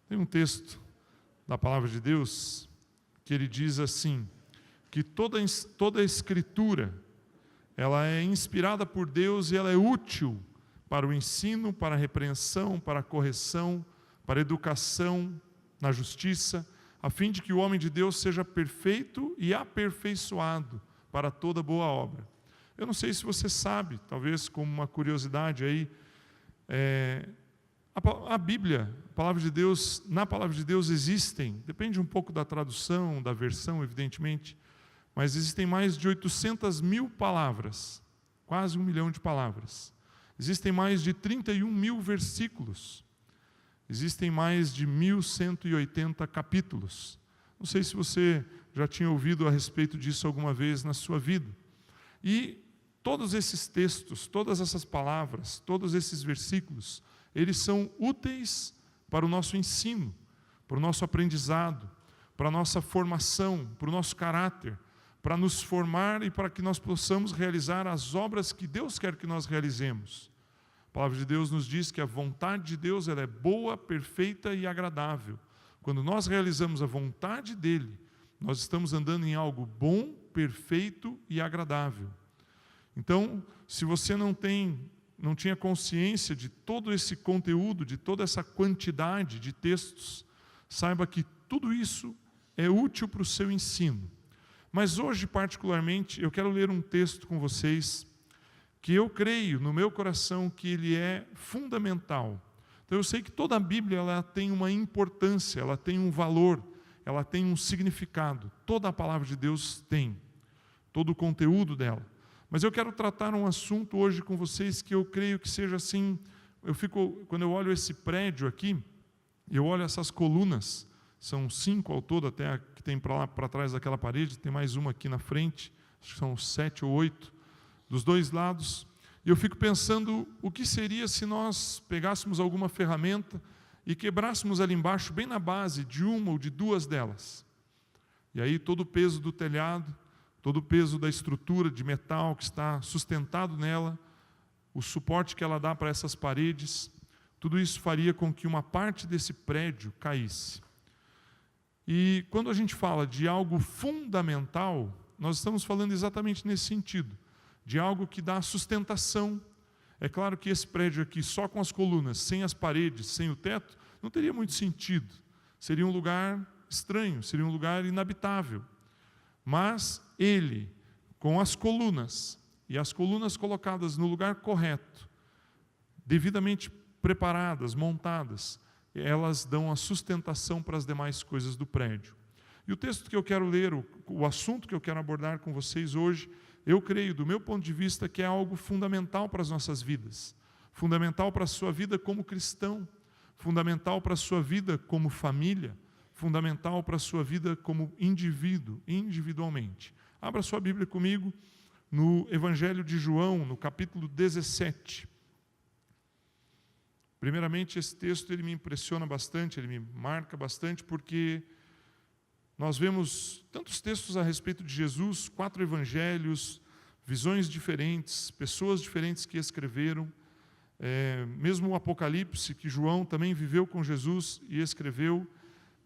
Tem um texto da palavra de Deus que ele diz assim, que toda a Escritura, ela é inspirada por Deus e ela é útil para o ensino, para a repreensão, para a correção, para a educação na justiça, a fim de que o homem de Deus seja perfeito e aperfeiçoado para toda boa obra. Eu não sei se você sabe, talvez como uma curiosidade aí, a Bíblia, a palavra de Deus, na palavra de Deus existem, depende um pouco da tradução, da versão, evidentemente, mas existem mais de 800.000 palavras, quase 1 milhão de palavras. Existem mais de 31.000 versículos. Existem mais de 1.180 capítulos. Não sei se você já tinha ouvido a respeito disso alguma vez na sua vida. E todos esses textos, todas essas palavras, todos esses versículos, eles são úteis para o nosso ensino, para o nosso aprendizado, para a nossa formação, para o nosso caráter, para nos formar e para que nós possamos realizar as obras que Deus quer que nós realizemos. A palavra de Deus nos diz que a vontade de Deus ela é boa, perfeita e agradável. Quando nós realizamos a vontade dEle, nós estamos andando em algo bom, perfeito e agradável. Então, se você não tinha consciência de todo esse conteúdo, de toda essa quantidade de textos, saiba que tudo isso é útil para o seu ensino. Mas hoje, particularmente, eu quero ler um texto com vocês que eu creio no meu coração que ele é fundamental. Então eu sei que toda a Bíblia ela tem uma importância, ela tem um valor, ela tem um significado. Toda a palavra de Deus tem, todo o conteúdo dela. Mas eu quero tratar um assunto hoje com vocês que eu creio que seja assim, quando eu olho esse prédio aqui, eu olho essas colunas, são 5 ao todo, até a que tem para lá, para trás daquela parede, tem mais uma aqui na frente, acho que são 7 ou 8, dos dois lados, e eu fico pensando o que seria se nós pegássemos alguma ferramenta e quebrássemos ali embaixo, bem na base de uma ou de duas delas. E aí todo o peso do telhado, todo o peso da estrutura de metal que está sustentado nela, o suporte que ela dá para essas paredes, tudo isso faria com que uma parte desse prédio caísse. E quando a gente fala de algo fundamental, nós estamos falando exatamente nesse sentido, de algo que dá sustentação. É claro que esse prédio aqui, só com as colunas, sem as paredes, sem o teto, não teria muito sentido. Seria um lugar estranho, seria um lugar inabitável. Mas ele, com as colunas, e as colunas colocadas no lugar correto, devidamente preparadas, montadas, elas dão a sustentação para as demais coisas do prédio. E o texto que eu quero ler, o assunto que eu quero abordar com vocês hoje, eu creio, do meu ponto de vista, que é algo fundamental para as nossas vidas, fundamental para a sua vida como cristão, fundamental para a sua vida como família, fundamental para a sua vida como indivíduo, individualmente. Abra sua Bíblia comigo no Evangelho de João, no capítulo 17. Primeiramente, esse texto ele me impressiona bastante, ele me marca bastante, porque nós vemos tantos textos a respeito de Jesus, 4 evangelhos, visões diferentes, pessoas diferentes que escreveram, mesmo o Apocalipse, que João também viveu com Jesus e escreveu,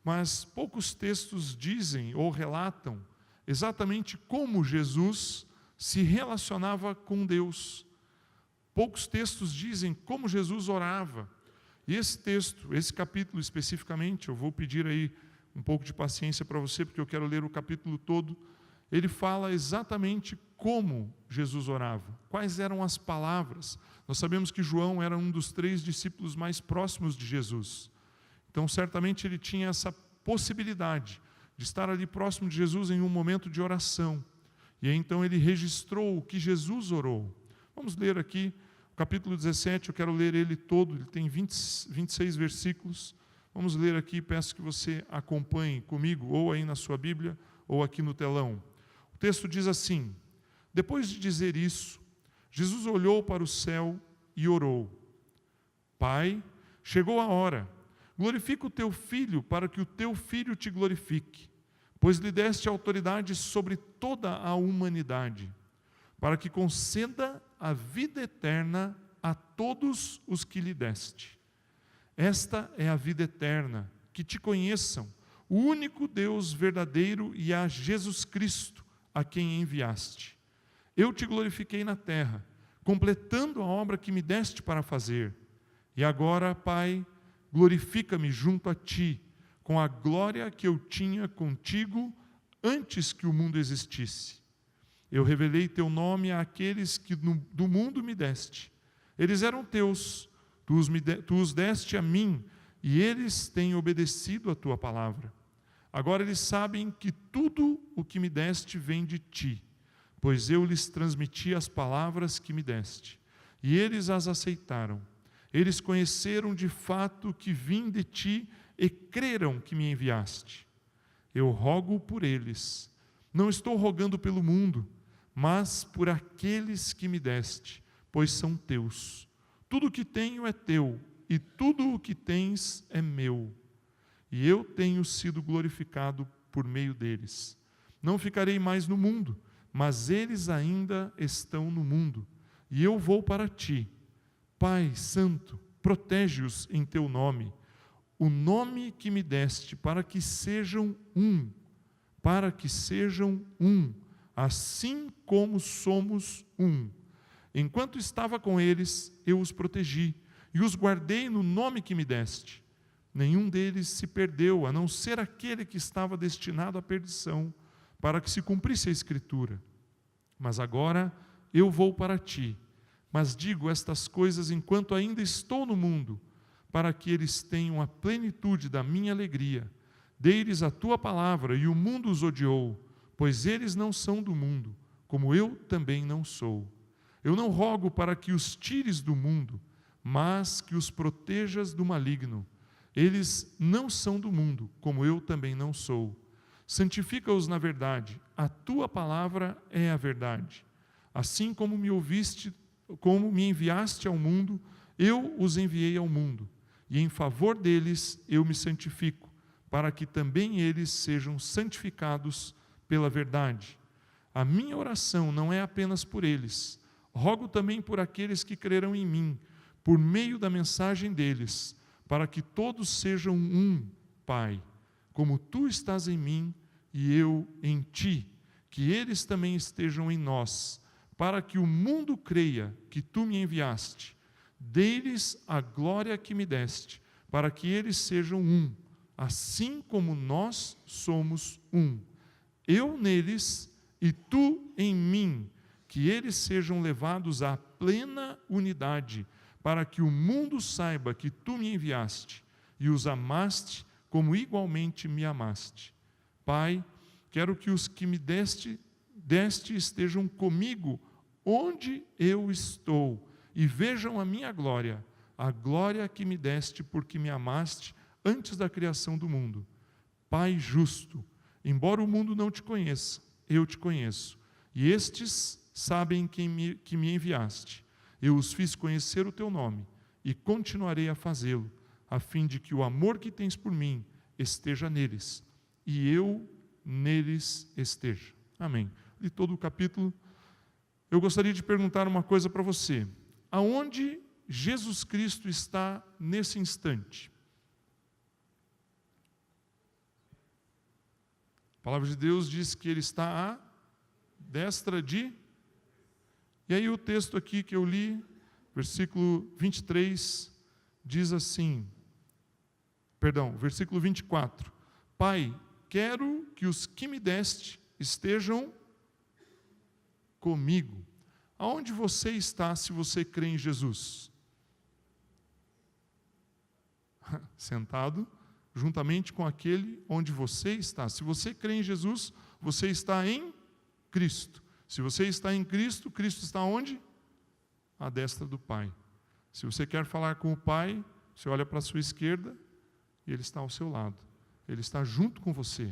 mas poucos textos dizem ou relatam exatamente como Jesus se relacionava com Deus. Poucos textos dizem como Jesus orava. E esse texto, esse capítulo especificamente, eu vou pedir aí um pouco de paciência para você, porque eu quero ler o capítulo todo. Ele fala exatamente como Jesus orava, quais eram as palavras. Nós sabemos que João era um dos 3 discípulos mais próximos de Jesus. Então, certamente ele tinha essa possibilidade de estar ali próximo de Jesus em um momento de oração. E aí, então ele registrou o que Jesus orou. Vamos ler aqui o capítulo 17, eu quero ler ele todo, ele tem 26 versículos. Vamos ler aqui, peço que você acompanhe comigo, ou aí na sua Bíblia, ou aqui no telão. O texto diz assim: depois de dizer isso, Jesus olhou para o céu e orou: Pai, chegou a hora, glorifica o teu Filho, para que o teu Filho te glorifique, pois lhe deste autoridade sobre toda a humanidade, para que conceda a vida eterna a todos os que lhe deste. Esta é a vida eterna, que te conheçam, o único Deus verdadeiro e a Jesus Cristo, a quem enviaste. Eu te glorifiquei na terra, completando a obra que me deste para fazer. E agora, Pai, glorifica-me junto a ti, com a glória que eu tinha contigo antes que o mundo existisse. Eu revelei teu nome àqueles que do mundo me deste. Eles eram teus, tu os deste a mim, e eles têm obedecido a tua palavra. Agora eles sabem que tudo o que me deste vem de ti, pois eu lhes transmiti as palavras que me deste, e eles as aceitaram. Eles conheceram de fato que vim de ti e creram que me enviaste. Eu rogo por eles. Não estou rogando pelo mundo, mas por aqueles que me deste, pois são teus. Tudo o que tenho é teu, e tudo o que tens é meu. E eu tenho sido glorificado por meio deles. Não ficarei mais no mundo, mas eles ainda estão no mundo, e eu vou para ti. Pai Santo, protege-os em teu nome, o nome que me deste, para que sejam um, assim como somos um. Enquanto estava com eles, eu os protegi, e os guardei no nome que me deste. Nenhum deles se perdeu, a não ser aquele que estava destinado à perdição, para que se cumprisse a Escritura. Mas agora eu vou para ti, mas digo estas coisas enquanto ainda estou no mundo, para que eles tenham a plenitude da minha alegria. Dei-lhes a tua palavra, e o mundo os odiou, pois eles não são do mundo, como eu também não sou. Eu não rogo para que os tires do mundo, mas que os protejas do maligno. Eles não são do mundo, como eu também não sou. Santifica-os na verdade, a tua palavra é a verdade. Assim como me enviaste ao mundo, eu os enviei ao mundo, e em favor deles eu me santifico, para que também eles sejam santificados pela verdade. A minha oração não é apenas por eles, rogo também por aqueles que crerão em mim, por meio da mensagem deles, para que todos sejam um, Pai, como tu estás em mim e eu em ti, que eles também estejam em nós, para que o mundo creia que tu me enviaste. Dei-lhes a glória que me deste, para que eles sejam um, assim como nós somos um. Eu neles e tu em mim, que eles sejam levados à plena unidade, para que o mundo saiba que tu me enviaste e os amaste como igualmente me amaste. Pai, quero que os que me deste estejam comigo onde eu estou e vejam a minha glória, a glória que me deste porque me amaste antes da criação do mundo. Pai justo, embora o mundo não te conheça, eu te conheço, e estes sabem que me enviaste. Eu os fiz conhecer o teu nome e continuarei a fazê-lo, a fim de que o amor que tens por mim esteja neles e eu neles esteja. Amém. De todo o capítulo, eu gostaria de perguntar uma coisa para você. Aonde Jesus Cristo está nesse instante? A palavra de Deus diz que ele está à destra de... E aí o texto aqui que eu li, versículo 23, diz assim, versículo 24. Pai, quero que os que me deste estejam comigo. Aonde você está se você crê em Jesus? Sentado juntamente com aquele onde você está. Se você crê em Jesus, você está em Cristo. Se você está em Cristo, Cristo está onde? À destra do Pai. Se você quer falar com o Pai, você olha para a sua esquerda e Ele está ao seu lado. Ele está junto com você.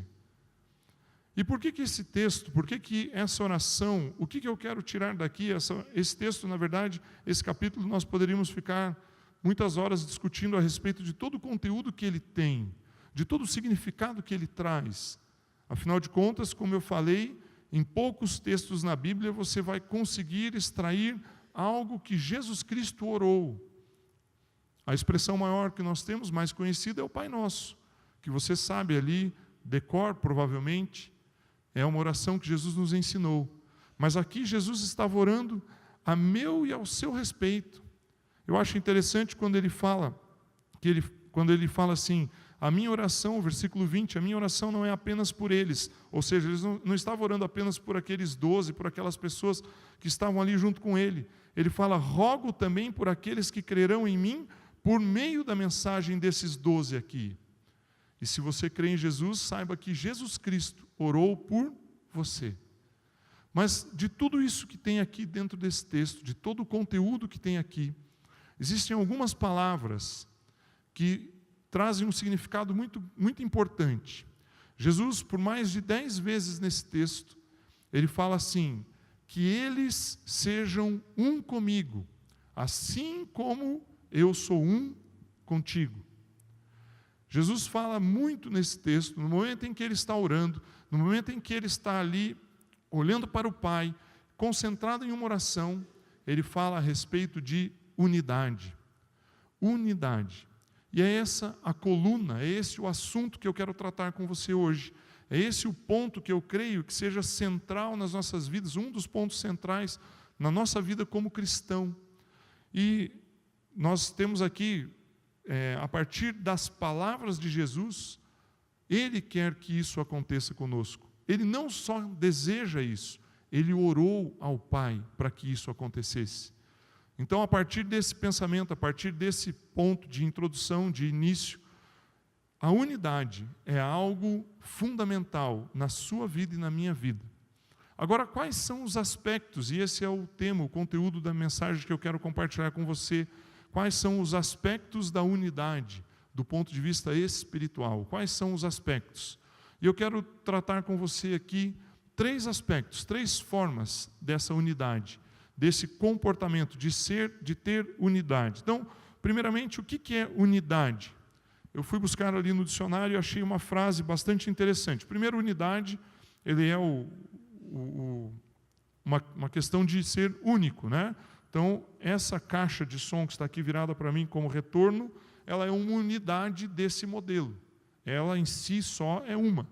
E por que esse texto, por que essa oração, o que eu quero tirar daqui? Esse texto, na verdade, esse capítulo, nós poderíamos ficar muitas horas discutindo a respeito de todo o conteúdo que ele tem, de todo o significado que ele traz. Afinal de contas, como eu falei, em poucos textos na Bíblia você vai conseguir extrair algo que Jesus Cristo orou. A expressão maior que nós temos, mais conhecida, é o Pai Nosso, que você sabe ali, decor provavelmente, é uma oração que Jesus nos ensinou. Mas aqui Jesus estava orando a meu e ao seu respeito. Eu acho interessante quando ele fala assim, a minha oração, versículo 20, a minha oração não é apenas por eles. Ou seja, eles não estavam orando apenas por aqueles 12, por aquelas pessoas que estavam ali junto com ele. Ele fala, rogo também por aqueles que crerão em mim, por meio da mensagem desses 12 aqui. E se você crê em Jesus, saiba que Jesus Cristo orou por você. Mas de tudo isso que tem aqui dentro desse texto, de todo o conteúdo que tem aqui, existem algumas palavras que trazem um significado muito, muito importante. Jesus, por mais de 10 vezes nesse texto, ele fala assim, que eles sejam um comigo, assim como eu sou um contigo. Jesus fala muito nesse texto, no momento em que ele está orando, no momento em que ele está ali, olhando para o Pai, concentrado em uma oração, ele fala a respeito de unidade. Unidade. E é essa a coluna, é esse o assunto que eu quero tratar com você hoje. É esse o ponto que eu creio que seja central nas nossas vidas, um dos pontos centrais na nossa vida como cristão. E nós temos aqui, a partir das palavras de Jesus, Ele quer que isso aconteça conosco. Ele não só deseja isso, Ele orou ao Pai para que isso acontecesse. Então, a partir desse pensamento, a partir desse ponto de introdução, de início, a unidade é algo fundamental na sua vida e na minha vida. Agora, quais são os aspectos, e esse é o tema, o conteúdo da mensagem que eu quero compartilhar com você, quais são os aspectos da unidade, do ponto de vista espiritual? Quais são os aspectos? E eu quero tratar com você aqui 3 aspectos, 3 formas dessa unidade, desse comportamento, de ter unidade. Então, primeiramente, o que é unidade? Eu fui buscar ali no dicionário e achei uma frase bastante interessante. Primeiro, unidade, ele é uma questão de ser único, né? Então, essa caixa de som que está aqui virada para mim como retorno, ela é uma unidade desse modelo. Ela em si só é uma.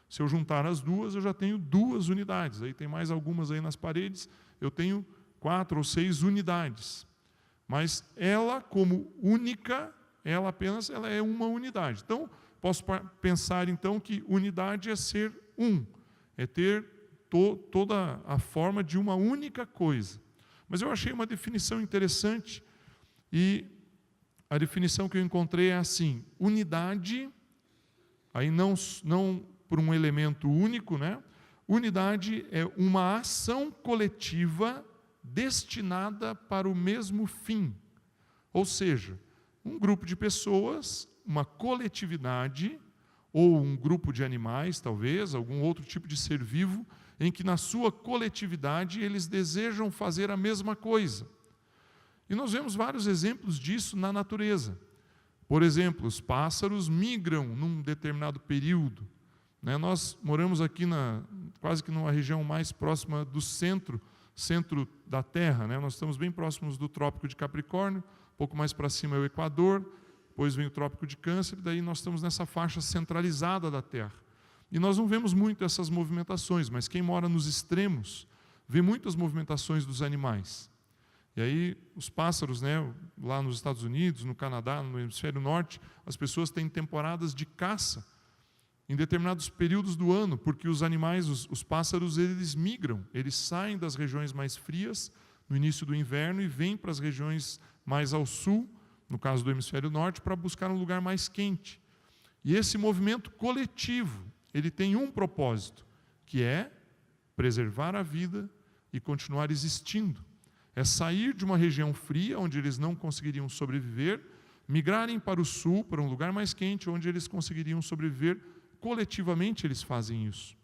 Se eu juntar as duas, eu já tenho 2 unidades. Aí tem mais algumas aí nas paredes, eu tenho 4 ou 6 unidades. Mas ela, como única, ela é uma unidade. Então, posso pensar então que unidade é ser um, é ter toda a forma de uma única coisa. Mas eu achei uma definição interessante, e a definição que eu encontrei é assim: unidade, aí não por um elemento único, né? Unidade é uma ação coletiva destinada para o mesmo fim. Ou seja, um grupo de pessoas, uma coletividade, ou um grupo de animais, talvez, algum outro tipo de ser vivo, em que na sua coletividade eles desejam fazer a mesma coisa. E nós vemos vários exemplos disso na natureza. Por exemplo, os pássaros migram num determinado período. Nós moramos aqui quase que numa região mais próxima do centro da Terra. Nós estamos bem próximos do Trópico de Capricórnio, um pouco mais para cima é o Equador, depois vem o Trópico de Câncer, daí nós estamos nessa faixa centralizada da Terra. E nós não vemos muito essas movimentações, mas quem mora nos extremos vê muitas movimentações dos animais. E aí os pássaros, lá nos Estados Unidos, no Canadá, no hemisfério norte, as pessoas têm temporadas de caça em determinados períodos do ano, porque os animais, os pássaros, eles migram, eles saem das regiões mais frias no início do inverno e vêm para as regiões mais ao sul, no caso do hemisfério norte, para buscar um lugar mais quente. E esse movimento coletivo, ele tem um propósito, que é preservar a vida e continuar existindo. É sair de uma região fria, onde eles não conseguiriam sobreviver, migrarem para o sul, para um lugar mais quente, onde eles conseguiriam sobreviver. Coletivamente eles fazem isso.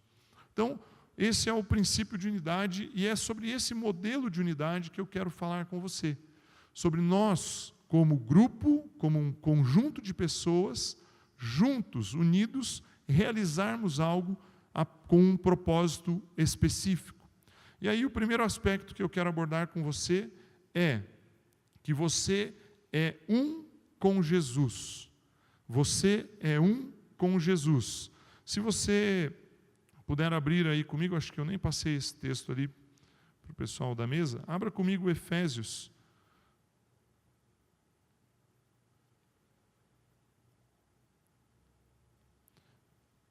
Então, esse é o princípio de unidade, e é sobre esse modelo de unidade que eu quero falar com você. Sobre nós, como grupo, como um conjunto de pessoas, juntos, unidos, realizarmos algo com um propósito específico. E aí o primeiro aspecto que eu quero abordar com você é que você é um com Jesus. Você é um com Jesus. Se você puder abrir aí comigo, acho que eu nem passei esse texto ali para o pessoal da mesa, abra comigo Efésios.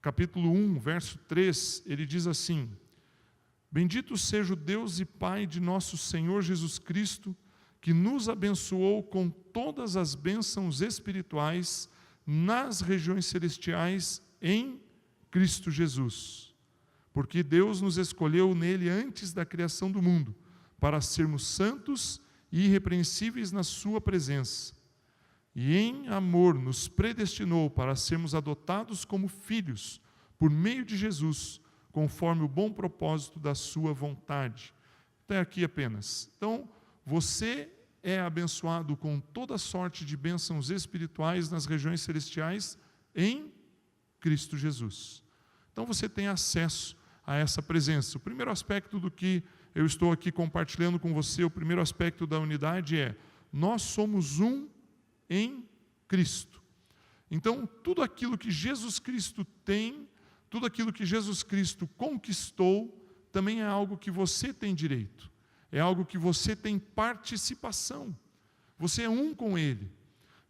Capítulo 1, verso 3, ele diz assim: Bendito seja o Deus e Pai de nosso Senhor Jesus Cristo, que nos abençoou com todas as bênçãos espirituais nas regiões celestiais em Cristo Jesus. Porque Deus nos escolheu nele antes da criação do mundo, para sermos santos e irrepreensíveis na sua presença. E em amor nos predestinou para sermos adotados como filhos, por meio de Jesus, conforme o bom propósito da sua vontade. Até aqui apenas. Então, você é abençoado com toda sorte de bênçãos espirituais nas regiões celestiais em Cristo Jesus. Então, você tem acesso a essa presença. O primeiro aspecto do que eu estou aqui compartilhando com você, o primeiro aspecto da unidade é: nós somos um em Cristo. Então, tudo aquilo que Jesus Cristo tem, tudo aquilo que Jesus Cristo conquistou, também é algo que você tem direito. É algo que você tem participação. Você é um com Ele.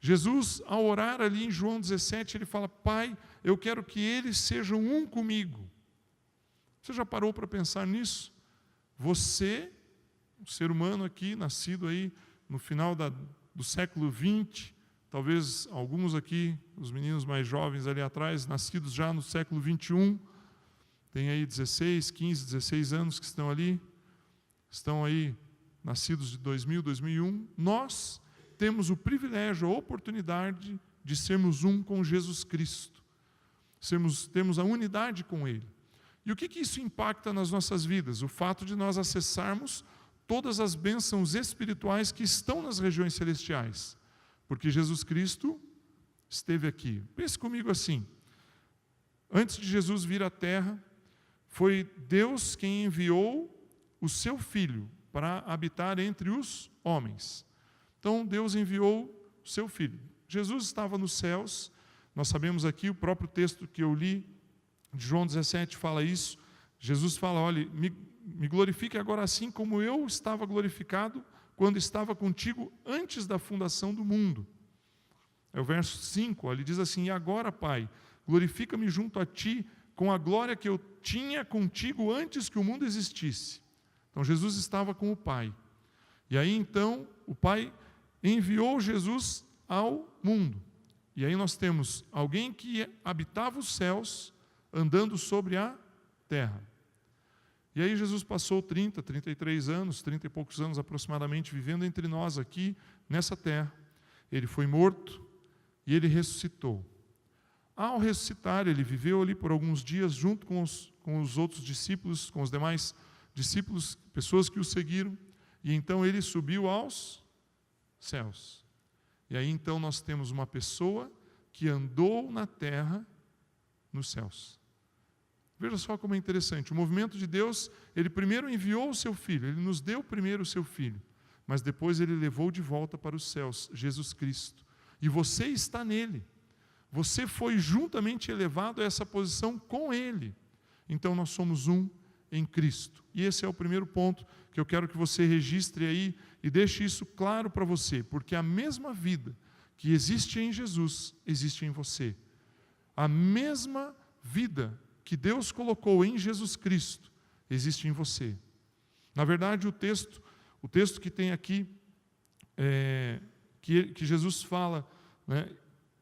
Jesus, ao orar ali em João 17, ele fala: Pai, eu quero que eles sejam um comigo. Você já parou para pensar nisso? Você, um ser humano aqui, nascido aí no final do século XX, talvez alguns aqui, os meninos mais jovens ali atrás, nascidos já no século XXI, tem aí 16, 15, 16 anos que estão ali, estão aí nascidos de 2000, 2001, nós temos o privilégio, a oportunidade de sermos um com Jesus Cristo. Temos a unidade com Ele. E o que isso impacta nas nossas vidas? O fato de nós acessarmos todas as bênçãos espirituais que estão nas regiões celestiais. Porque Jesus Cristo esteve aqui. Pense comigo assim: antes de Jesus vir à terra, foi Deus quem enviou o seu Filho para habitar entre os homens. Então Deus enviou o seu Filho. Jesus estava nos céus, nós sabemos aqui, o próprio texto que eu li, de João 17, fala isso. Jesus fala: olha, me glorifique agora assim como eu estava glorificado quando estava contigo antes da fundação do mundo. É o verso 5, ele diz assim: e agora, Pai, glorifica-me junto a Ti com a glória que eu tinha contigo antes que o mundo existisse. Então Jesus estava com o Pai. E aí então o Pai enviou Jesus ao mundo. E aí nós temos alguém que habitava os céus, andando sobre a terra. E aí Jesus passou 30, 33 anos, 30 e poucos anos aproximadamente, vivendo entre nós aqui, nessa terra. Ele foi morto e ele ressuscitou. Ao ressuscitar, ele viveu ali por alguns dias junto com os outros discípulos, com os demais discípulos, pessoas que o seguiram, e então ele subiu aos céus. E aí então nós temos uma pessoa que andou na terra nos céus. Veja só como é interessante. O movimento de Deus, Ele primeiro enviou o seu Filho, Ele nos deu primeiro o seu Filho, mas depois Ele levou de volta para os céus, Jesus Cristo. E você está nele. Você foi juntamente elevado a essa posição com Ele. Então nós somos um em Cristo. E esse é o primeiro ponto que eu quero que você registre aí e deixe isso claro para você, porque a mesma vida que existe em Jesus, existe em você. A mesma vida que Deus colocou em Jesus Cristo, existe em você. Na verdade, o texto que tem aqui, que Jesus fala, né,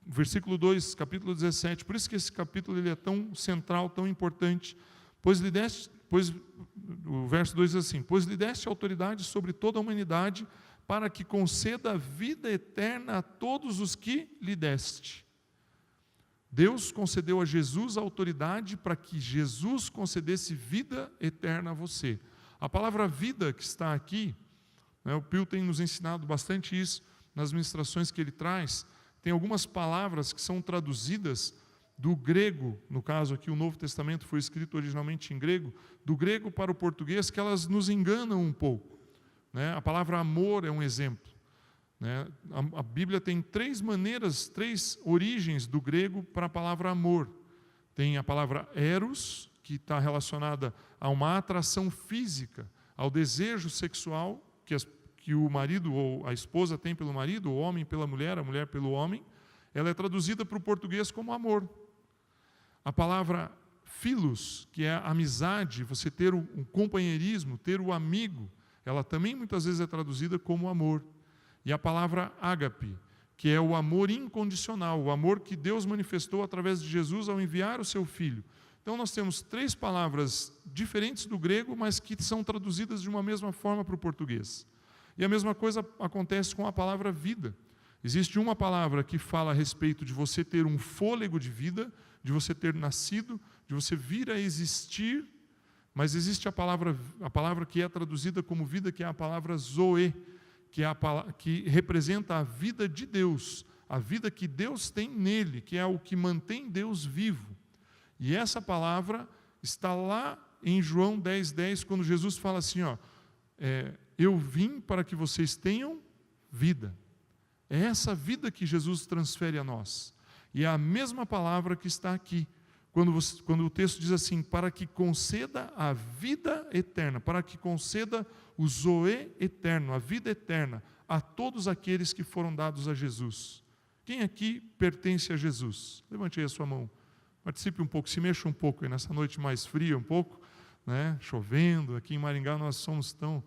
versículo 2, capítulo 17, por isso que esse capítulo ele é tão central, tão importante, o verso 2 diz assim: pois lhe deste autoridade sobre toda a humanidade, para que conceda vida eterna a todos os que lhe deste. Deus concedeu a Jesus a autoridade para que Jesus concedesse vida eterna a você. A palavra vida que está aqui, né, o Pio tem nos ensinado bastante isso nas ministrações que ele traz. Tem algumas palavras que são traduzidas do grego, no caso aqui o Novo Testamento foi escrito originalmente em grego, do grego para o português, que elas nos enganam um pouco. Né? A palavra amor é um exemplo. né? A Bíblia tem 3 maneiras, 3 origens do grego para a palavra amor. Tem a palavra eros, que está relacionada a uma atração física, ao desejo sexual que o marido ou a esposa tem pelo marido, o homem pela mulher, a mulher pelo homem. Ela é traduzida para o português como amor. A palavra philos, que é amizade, você ter um companheirismo, ter o amigo, ela também muitas vezes é traduzida como amor. E a palavra ágape, que é o amor incondicional, o amor que Deus manifestou através de Jesus ao enviar o seu Filho. Então nós temos 3 palavras diferentes do grego, mas que são traduzidas de uma mesma forma para o português. E a mesma coisa acontece com a palavra vida. Existe uma palavra que fala a respeito de você ter um fôlego de vida, de você ter nascido, de você vir a existir, mas existe a palavra que é traduzida como vida, que é a palavra zoe, que representa a vida de Deus, a vida que Deus tem nele, que é o que mantém Deus vivo. E essa palavra está lá em João 10:10, quando Jesus fala assim, eu vim para que vocês tenham vida. É essa vida que Jesus transfere a nós. E é a mesma palavra que está aqui, quando o texto diz assim, para que conceda a vida eterna, para que conceda o zoe eterno, a vida eterna, a todos aqueles que foram dados a Jesus. Quem aqui pertence a Jesus? Levante aí a sua mão. Participe um pouco, se mexa um pouco aí nessa noite mais fria um pouco, né? Chovendo. Aqui em Maringá nós somos tão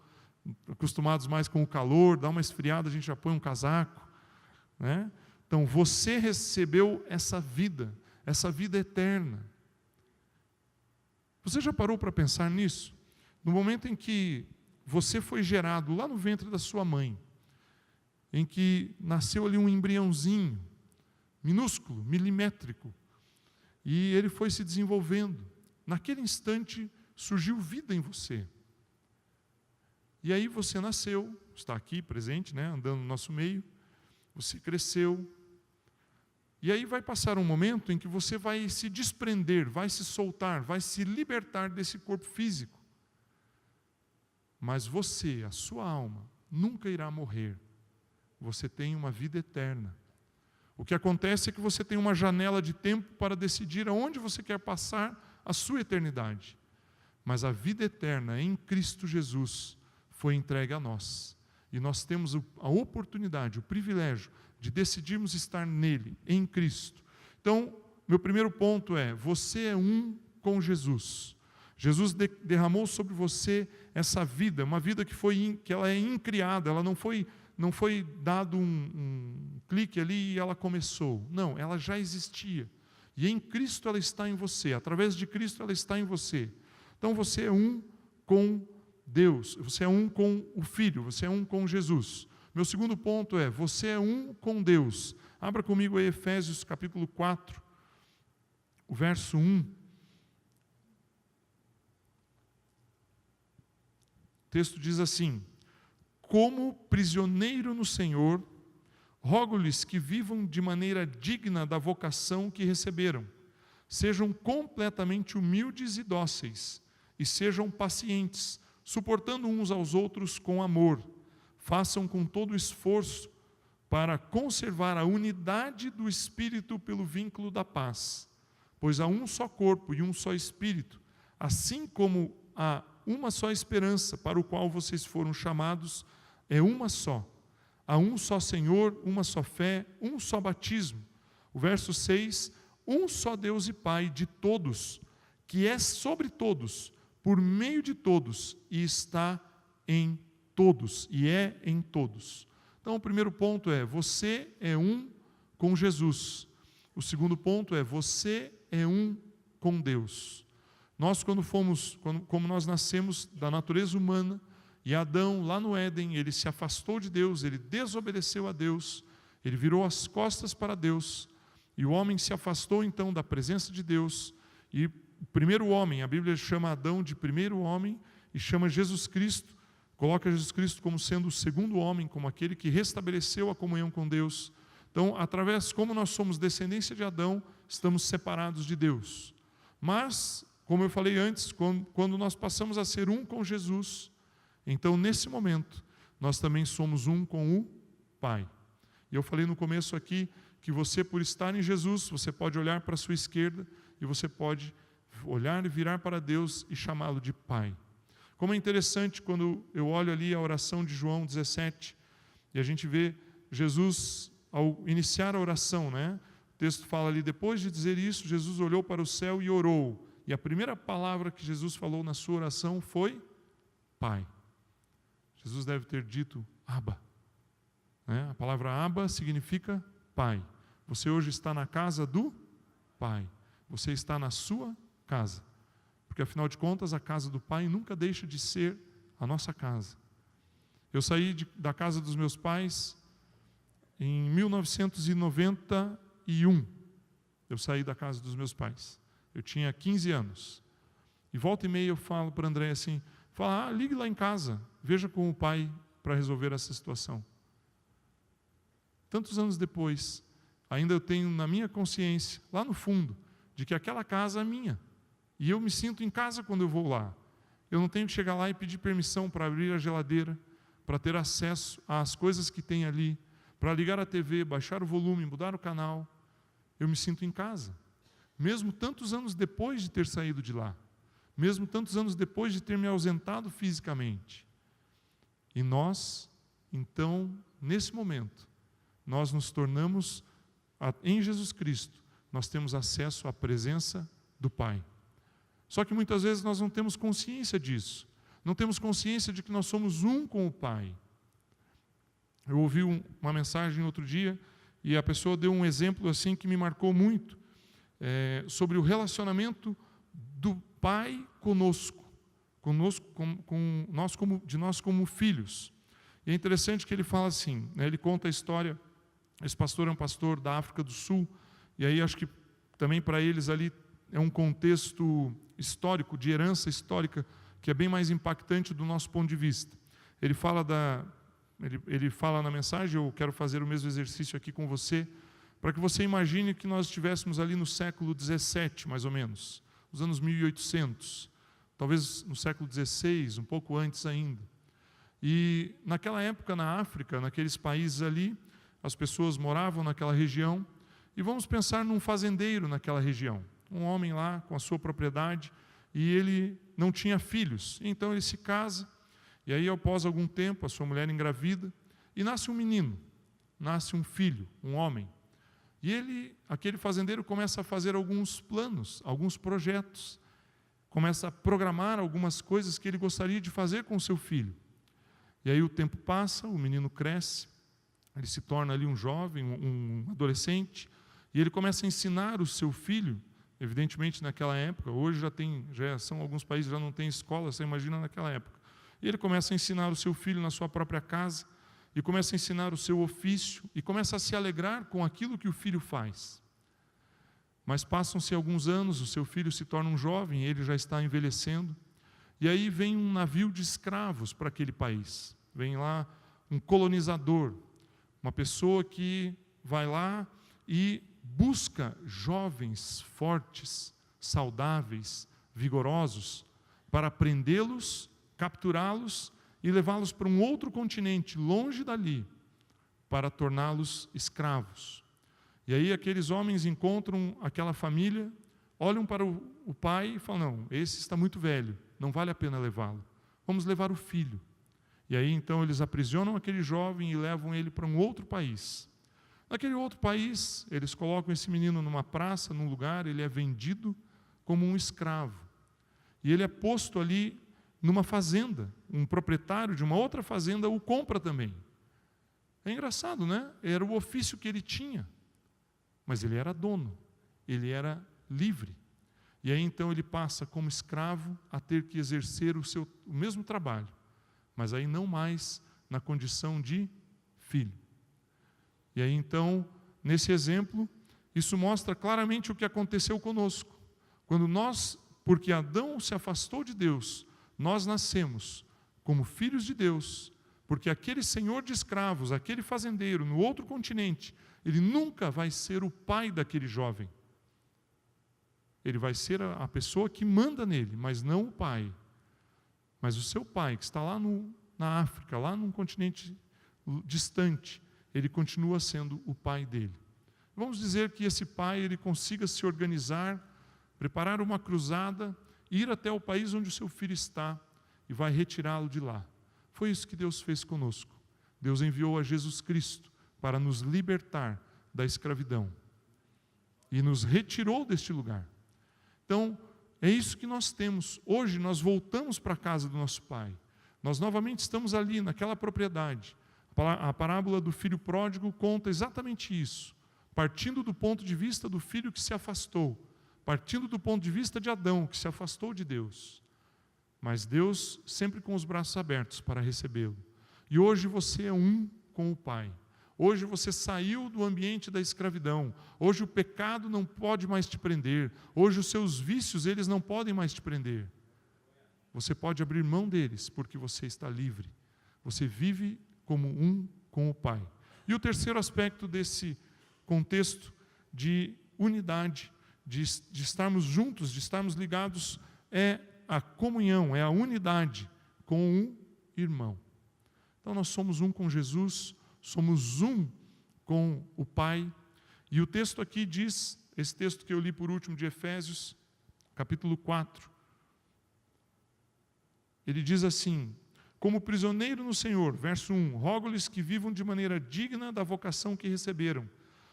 acostumados mais com o calor, dá uma esfriada, a gente já põe um casaco, né? Então você recebeu essa vida eterna. Você já parou para pensar nisso? No momento em que você foi gerado lá no ventre da sua mãe, em que nasceu ali um embriãozinho, minúsculo, milimétrico, e ele foi se desenvolvendo. Naquele instante surgiu vida em você. E aí você nasceu, está aqui presente, né, andando no nosso meio, você cresceu, e aí vai passar um momento em que você vai se desprender, vai se soltar, vai se libertar desse corpo físico. Mas você, a sua alma, nunca irá morrer. Você tem uma vida eterna. O que acontece é que você tem uma janela de tempo para decidir aonde você quer passar a sua eternidade. Mas a vida eterna em Cristo Jesus foi entregue a nós. E nós temos a oportunidade, o privilégio de decidirmos estar nele, em Cristo. Então, meu primeiro ponto é, você é um com Jesus. Jesus derramou sobre você essa vida, uma vida que ela é incriada, ela não foi dado um clique ali e ela começou. Não, ela já existia. E em Cristo ela está em você, através de Cristo ela está em você. Então você é um com Deus, você é um com o Filho, você é um com Jesus. Meu segundo ponto é, você é um com Deus. Abra comigo aí Efésios capítulo 4, o verso 1. O texto diz assim, como prisioneiro no Senhor, rogo-lhes que vivam de maneira digna da vocação que receberam. Sejam completamente humildes e dóceis, e sejam pacientes, suportando uns aos outros com amor. Façam com todo o esforço para conservar a unidade do Espírito pelo vínculo da paz. Pois há um só corpo e um só Espírito, assim como há uma só esperança para o qual vocês foram chamados, é uma só. Há um só Senhor, uma só fé, um só batismo. O verso 6, um só Deus e Pai de todos, que é sobre todos, por meio de todos, e está em todos, e é em todos. Então o primeiro ponto é, você é um com Jesus. O segundo ponto é, você é um com Deus. Nós como nós nascemos da natureza humana, e Adão lá no Éden, ele se afastou de Deus, ele desobedeceu a Deus, ele virou as costas para Deus, e o homem se afastou então da presença de Deus, e o primeiro homem, a Bíblia chama Adão de primeiro homem, e chama Jesus Cristo, coloca Jesus Cristo como sendo o segundo homem, como aquele que restabeleceu a comunhão com Deus. Então, como nós somos descendência de Adão, estamos separados de Deus. Mas, como eu falei antes, quando nós passamos a ser um com Jesus, então nesse momento, nós também somos um com o Pai. E eu falei no começo aqui que você, por estar em Jesus, você pode olhar para a sua esquerda e você pode olhar e virar para Deus e chamá-lo de Pai. Como é interessante quando eu olho ali a oração de João 17 e a gente vê Jesus ao iniciar a oração, né? O texto fala ali, depois de dizer isso, Jesus olhou para o céu e orou. E a primeira palavra que Jesus falou na sua oração foi Pai. Jesus deve ter dito Abba. Né? A palavra Abba significa Pai. Você hoje está na casa do Pai. Você está na sua casa. Porque afinal de contas, a casa do Pai nunca deixa de ser a nossa casa. Eu saí da casa dos meus pais em 1991. Eu saí da casa dos meus pais. Eu tinha 15 anos. E volta e meia eu falo para André assim, ligue lá em casa, veja com o pai para resolver essa situação. Tantos anos depois, ainda eu tenho na minha consciência, lá no fundo, de que aquela casa é minha. E eu me sinto em casa quando eu vou lá. Eu não tenho que chegar lá e pedir permissão para abrir a geladeira, para ter acesso às coisas que tem ali, para ligar a TV, baixar o volume, mudar o canal. Eu me sinto em casa. Mesmo tantos anos depois de ter saído de lá. Mesmo tantos anos depois de ter me ausentado fisicamente. E nós, então, nesse momento, nós nos tornamos, em Jesus Cristo, nós temos acesso à presença do Pai. Só que muitas vezes nós não temos consciência disso. Não temos consciência de que nós somos um com o Pai. Eu ouvi uma mensagem outro dia e a pessoa deu um exemplo assim que me marcou muito, sobre o relacionamento do Pai conosco de nós como filhos. E é interessante que ele fala assim, né, ele conta a história, esse pastor é um pastor da África do Sul, e aí acho que também para eles ali é um contexto histórico, de herança histórica, que é bem mais impactante do nosso ponto de vista. Ele fala na mensagem, eu quero fazer o mesmo exercício aqui com você, para que você imagine que nós estivéssemos ali no século XVII, mais ou menos, nos anos 1800, talvez no século XVI, um pouco antes ainda. E naquela época, na África, naqueles países ali, as pessoas moravam naquela região, e vamos pensar num fazendeiro naquela região, um homem lá com a sua propriedade, e ele não tinha filhos, então ele se casa, e aí após algum tempo a sua mulher engravida, e nasce um menino, nasce um filho, um homem. E aquele fazendeiro começa a fazer alguns planos, alguns projetos, começa a programar algumas coisas que ele gostaria de fazer com o seu filho. E aí o tempo passa, o menino cresce, ele se torna ali um jovem, um adolescente, e ele começa a ensinar o seu filho, evidentemente naquela época, hoje já são alguns países já não tem escola, você imagina naquela época. E ele começa a ensinar o seu filho na sua própria casa, e começa a ensinar o seu ofício, e começa a se alegrar com aquilo que o filho faz. Mas passam-se alguns anos, o seu filho se torna um jovem, ele já está envelhecendo, e aí vem um navio de escravos para aquele país. Vem lá um colonizador, uma pessoa que vai lá e busca jovens, fortes, saudáveis, vigorosos, para prendê-los, capturá-los e levá-los para um outro continente, longe dali, para torná-los escravos. E aí aqueles homens encontram aquela família, olham para o pai e falam, não, esse está muito velho, não vale a pena levá-lo, vamos levar o filho. E aí então eles aprisionam aquele jovem e levam ele para um outro país. Naquele outro país, eles colocam esse menino numa praça, num lugar, ele é vendido como um escravo. E ele é posto ali numa fazenda, um proprietário de uma outra fazenda o compra também. É engraçado, né? Era o ofício que ele tinha, mas ele era dono, ele era livre. E aí então ele passa como escravo a ter que exercer o mesmo trabalho, mas aí não mais na condição de filho. E aí então, nesse exemplo, isso mostra claramente o que aconteceu conosco. Quando porque Adão se afastou de Deus, nós nascemos como filhos de Deus, porque aquele senhor de escravos, aquele fazendeiro no outro continente, ele nunca vai ser o pai daquele jovem. Ele vai ser a pessoa que manda nele, mas não o pai. Mas o seu pai, que está lá na África, lá num continente distante, ele continua sendo o pai dele. Vamos dizer que esse pai ele consiga se organizar, preparar uma cruzada, ir até o país onde o seu filho está e vai retirá-lo de lá. Foi isso que Deus fez conosco. Deus enviou a Jesus Cristo para nos libertar da escravidão e nos retirou deste lugar. Então, é isso que nós temos. Hoje nós voltamos para a casa do nosso pai. Nós novamente estamos ali, naquela propriedade. A parábola do filho pródigo conta exatamente isso. Partindo do ponto de vista do filho que se afastou. Partindo do ponto de vista de Adão, que se afastou de Deus. Mas Deus sempre com os braços abertos para recebê-lo. E hoje você é um com o Pai. Hoje você saiu do ambiente da escravidão. Hoje o pecado não pode mais te prender. Hoje os seus vícios, eles não podem mais te prender. Você pode abrir mão deles, porque você está livre. Você vive como um com o Pai. E o terceiro aspecto desse contexto de unidade, de estarmos juntos, de estarmos ligados, é a comunhão, é a unidade com um irmão. Então nós somos um com Jesus, somos um com o Pai. E o texto aqui diz, esse texto que eu li por último de Efésios, capítulo 4, ele diz assim: como prisioneiro no Senhor, verso 1, rogo-lhes que vivam de maneira digna da vocação que receberam,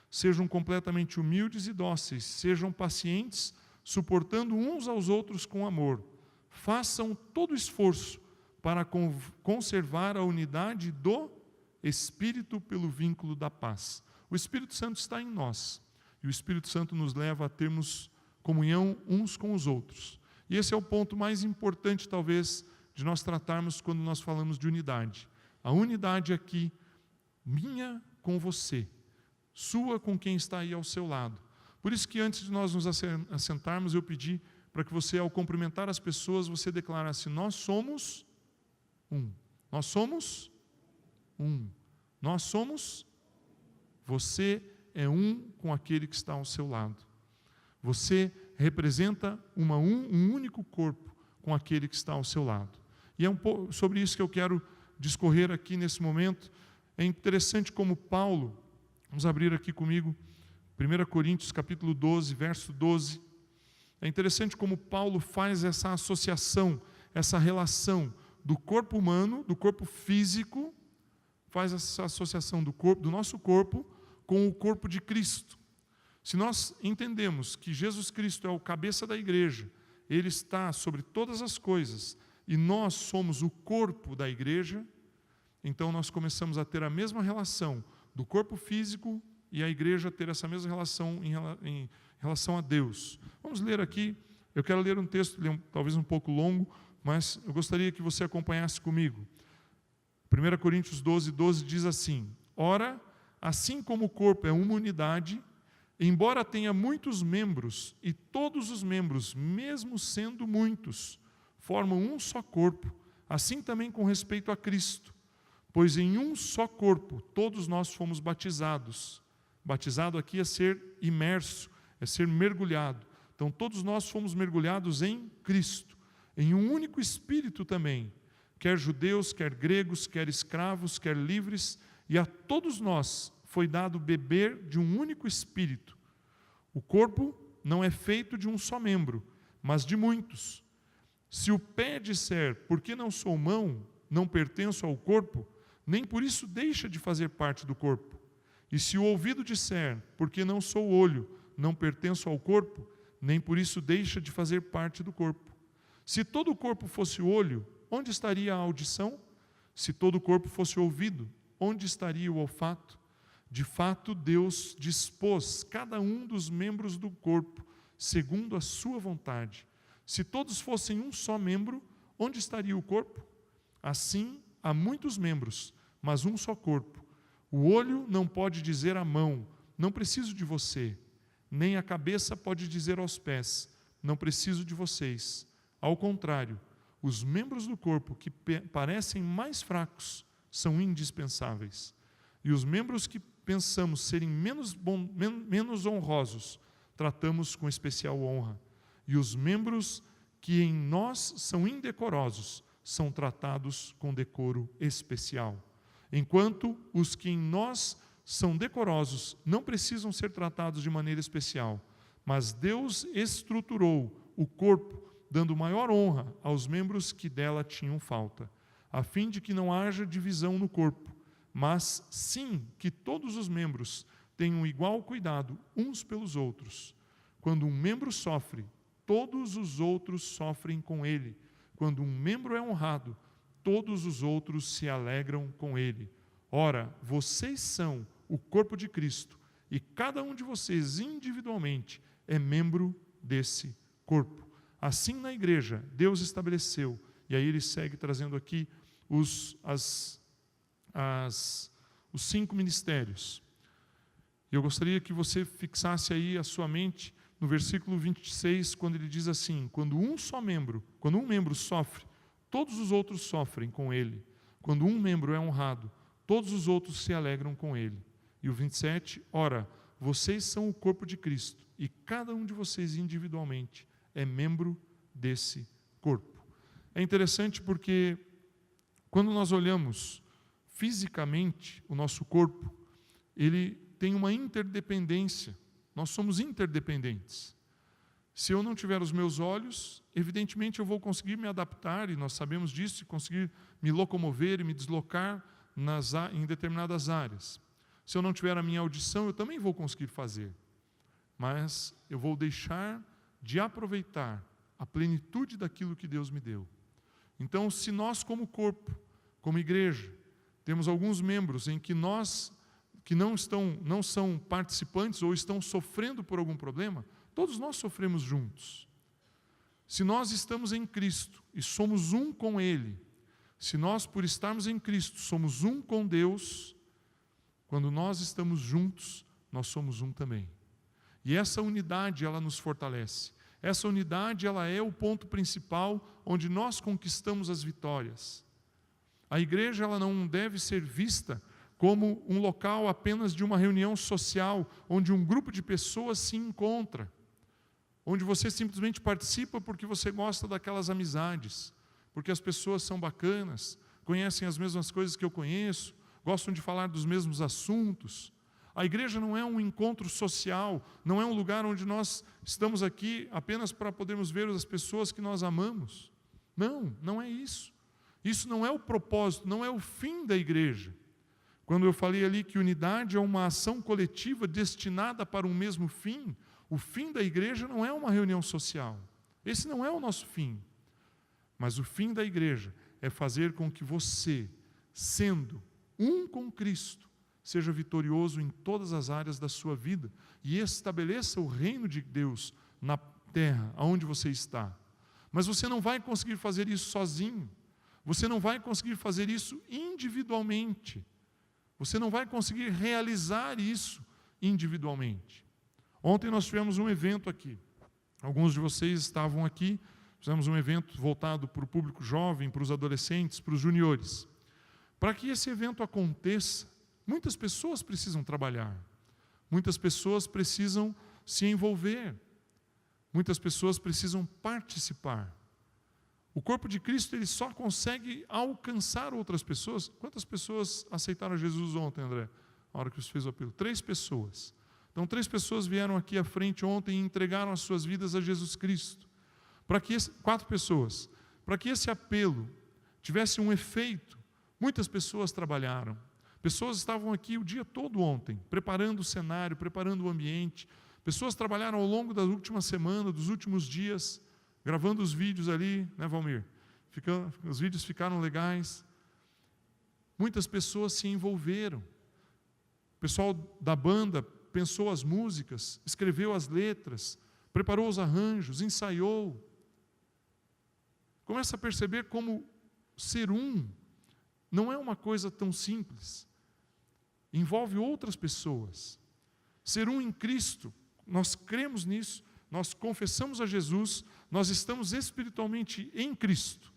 sejam completamente humildes e dóceis, sejam pacientes, suportando uns aos outros com amor, façam todo esforço para conservar a unidade do Espírito pelo vínculo da paz. O Espírito Santo está em nós, e o Espírito Santo nos leva a termos comunhão uns com os outros. E esse é o ponto mais importante, talvez, de nós tratarmos quando nós falamos de unidade. A unidade aqui, minha com você, sua com quem está aí ao seu lado. Por isso que antes de nós nos assentarmos, eu pedi para que você, ao cumprimentar as pessoas, você declarasse: nós somos um. Nós somos um. Nós somos. Você é um com aquele que está ao seu lado. Você representa um único corpo com aquele que está ao seu lado. E é um pouco sobre isso que eu quero discorrer aqui nesse momento. É interessante como Paulo, vamos abrir aqui comigo, 1 Coríntios capítulo 12, verso 12. É interessante como Paulo faz essa associação, essa relação do corpo humano, do corpo físico, faz essa associação do nosso corpo com o corpo de Cristo. Se nós entendemos que Jesus Cristo é o cabeça da igreja, Ele está sobre todas as coisas, e nós somos o corpo da igreja, então nós começamos a ter a mesma relação do corpo físico e a igreja ter essa mesma relação em relação a Deus. Vamos ler aqui, eu quero ler um texto, talvez um pouco longo, mas eu gostaria que você acompanhasse comigo. 1 Coríntios 12, 12 diz assim: ora, assim como o corpo é uma unidade, embora tenha muitos membros, e todos os membros, mesmo sendo muitos, formam um só corpo, assim também com respeito a Cristo. Pois em um só corpo todos nós fomos batizados. Batizado aqui é ser imerso, é ser mergulhado. Então todos nós fomos mergulhados em Cristo, em um único Espírito também, quer judeus, quer gregos, quer escravos, quer livres, e a todos nós foi dado beber de um único Espírito. O corpo não é feito de um só membro, mas de muitos. Se o pé disser, porque não sou mão, não pertenço ao corpo, nem por isso deixa de fazer parte do corpo. E se o ouvido disser, porque não sou olho, não pertenço ao corpo, nem por isso deixa de fazer parte do corpo. Se todo o corpo fosse olho, onde estaria a audição? Se todo o corpo fosse ouvido, onde estaria o olfato? De fato, Deus dispôs cada um dos membros do corpo, segundo a sua vontade. Se todos fossem um só membro, onde estaria o corpo? Assim, há muitos membros, mas um só corpo. O olho não pode dizer à mão, não preciso de você, nem a cabeça pode dizer aos pés, não preciso de vocês. Ao contrário, os membros do corpo que parecem mais fracos são indispensáveis. E os membros que pensamos serem menos honrosos, tratamos com especial honra. E os membros que em nós são indecorosos, são tratados com decoro especial. Enquanto os que em nós são decorosos, não precisam ser tratados de maneira especial, mas Deus estruturou o corpo, dando maior honra aos membros que dela tinham falta, a fim de que não haja divisão no corpo, mas sim que todos os membros tenham igual cuidado uns pelos outros. Quando um membro sofre, todos os outros sofrem com ele. Quando um membro é honrado, todos os outros se alegram com ele. Ora, vocês são o corpo de Cristo, e cada um de vocês individualmente é membro desse corpo. Assim na igreja, Deus estabeleceu, e aí ele segue trazendo aqui os 5 ministérios. Eu gostaria que você fixasse aí a sua mente no versículo 26, quando ele diz assim: quando um membro sofre, todos os outros sofrem com ele. Quando um membro é honrado, todos os outros se alegram com ele. E o 27, ora, vocês são o corpo de Cristo, e cada um de vocês individualmente é membro desse corpo. É interessante porque quando nós olhamos fisicamente o nosso corpo, ele tem uma interdependência. Nós somos interdependentes. Se eu não tiver os meus olhos, evidentemente eu vou conseguir me adaptar, e nós sabemos disso, e conseguir me locomover e me deslocar em determinadas áreas. Se eu não tiver a minha audição, eu também vou conseguir fazer. Mas eu vou deixar de aproveitar a plenitude daquilo que Deus me deu. Então, se nós como corpo, como igreja, temos alguns membros em que não são participantes ou estão sofrendo por algum problema, todos nós sofremos juntos. Se nós estamos em Cristo e somos um com Ele, se nós, por estarmos em Cristo, somos um com Deus, quando nós estamos juntos, nós somos um também. E essa unidade, ela nos fortalece. Essa unidade, ela é o ponto principal onde nós conquistamos as vitórias. A igreja, ela não deve ser vista como um local apenas de uma reunião social, onde um grupo de pessoas se encontra, onde você simplesmente participa porque você gosta daquelas amizades, porque as pessoas são bacanas, conhecem as mesmas coisas que eu conheço, gostam de falar dos mesmos assuntos. A igreja não é um encontro social, não é um lugar onde nós estamos aqui apenas para podermos ver as pessoas que nós amamos. Não, não é isso. Isso não é o propósito, não é o fim da igreja. Quando eu falei ali que unidade é uma ação coletiva destinada para um mesmo fim, o fim da igreja não é uma reunião social. Esse não é o nosso fim. Mas o fim da igreja é fazer com que você, sendo um com Cristo, seja vitorioso em todas as áreas da sua vida e estabeleça o reino de Deus na terra, onde você está. Mas você não vai conseguir fazer isso sozinho. Você não vai conseguir fazer isso individualmente. Você não vai conseguir realizar isso individualmente. Ontem nós tivemos um evento aqui. Alguns de vocês estavam aqui. Fizemos um evento voltado para o público jovem, para os adolescentes, para os juniores. Para que esse evento aconteça, muitas pessoas precisam trabalhar. Muitas pessoas precisam se envolver. Muitas pessoas precisam participar. O corpo de Cristo, ele só consegue alcançar outras pessoas. Quantas pessoas aceitaram Jesus ontem, André? Na hora que você fez o apelo? 3 pessoas. Então, 3 pessoas vieram aqui à frente ontem e entregaram as suas vidas a Jesus Cristo. 4 pessoas. Para que esse apelo tivesse um efeito, muitas pessoas trabalharam. Pessoas estavam aqui o dia todo ontem, preparando o cenário, preparando o ambiente. Pessoas trabalharam ao longo da última semana, dos últimos dias, gravando os vídeos ali, né, Valmir? Os vídeos ficaram legais. Muitas pessoas se envolveram. O pessoal da banda pensou as músicas, escreveu as letras, preparou os arranjos, ensaiou. Começa a perceber como ser um não é uma coisa tão simples. Envolve outras pessoas. Ser um em Cristo, nós cremos nisso, nós confessamos a Jesus, nós estamos espiritualmente em Cristo,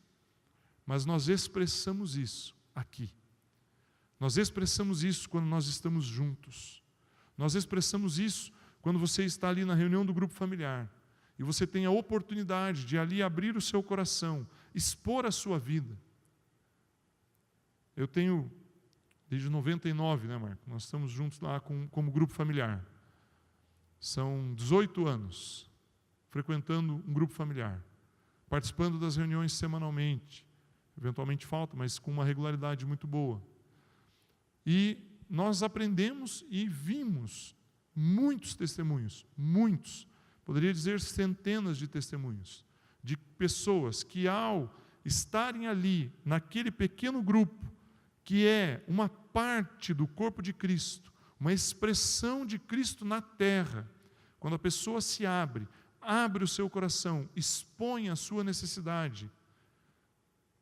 mas nós expressamos isso aqui. Nós expressamos isso quando nós estamos juntos. Nós expressamos isso quando você está ali na reunião do grupo familiar e você tem a oportunidade de ali abrir o seu coração, expor a sua vida. Eu tenho Desde 99, né, Marco? Nós estamos juntos lá como grupo familiar. São 18 anos frequentando um grupo familiar, participando das reuniões semanalmente. Eventualmente falta, mas com uma regularidade muito boa. E nós aprendemos e vimos muitos testemunhos, muitos, poderia dizer centenas de testemunhos, de pessoas que ao estarem ali, naquele pequeno grupo, que é uma parte do corpo de Cristo, uma expressão de Cristo na terra, quando a pessoa se abre o seu coração, expõe a sua necessidade,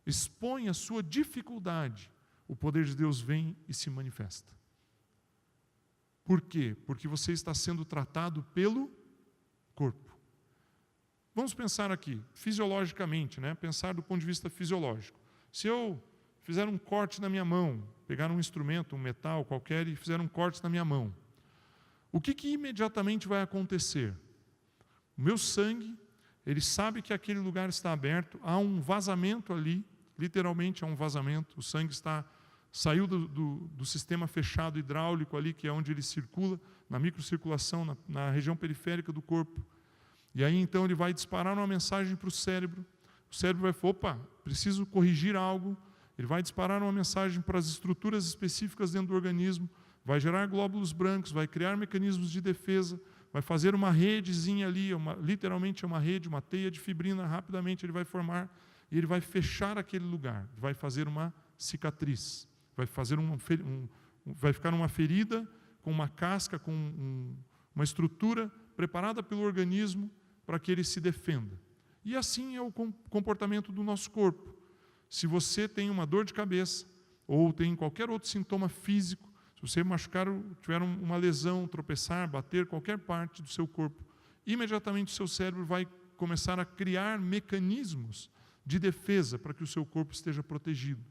expõe a sua dificuldade, o poder de Deus vem e se manifesta. Por quê? Porque você está sendo tratado pelo corpo. Vamos pensar aqui, fisiologicamente, né? Pensar do ponto de vista fisiológico. Se eu fizer um corte na minha mão, pegar um instrumento, um metal qualquer e fizer um corte na minha mão, o que imediatamente vai acontecer? O meu sangue, ele sabe que aquele lugar está aberto, há um vazamento ali, literalmente há um vazamento, o sangue saiu do sistema fechado hidráulico ali, que é onde ele circula, na microcirculação, na região periférica do corpo. E aí então ele vai disparar uma mensagem para o cérebro vai falar, opa, preciso corrigir algo, ele vai disparar uma mensagem para as estruturas específicas dentro do organismo, vai gerar glóbulos brancos, vai criar mecanismos de defesa, vai fazer uma redezinha ali, literalmente é uma rede, uma teia de fibrina, rapidamente ele vai formar, e ele vai fechar aquele lugar, vai fazer uma cicatriz, vai ficar uma ferida com uma casca, com uma estrutura preparada pelo organismo para que ele se defenda. E assim é o comportamento do nosso corpo. Se você tem uma dor de cabeça, ou tem qualquer outro sintoma físico, se você machucar, tiver uma lesão, tropeçar, bater qualquer parte do seu corpo, imediatamente o seu cérebro vai começar a criar mecanismos de defesa para que o seu corpo esteja protegido.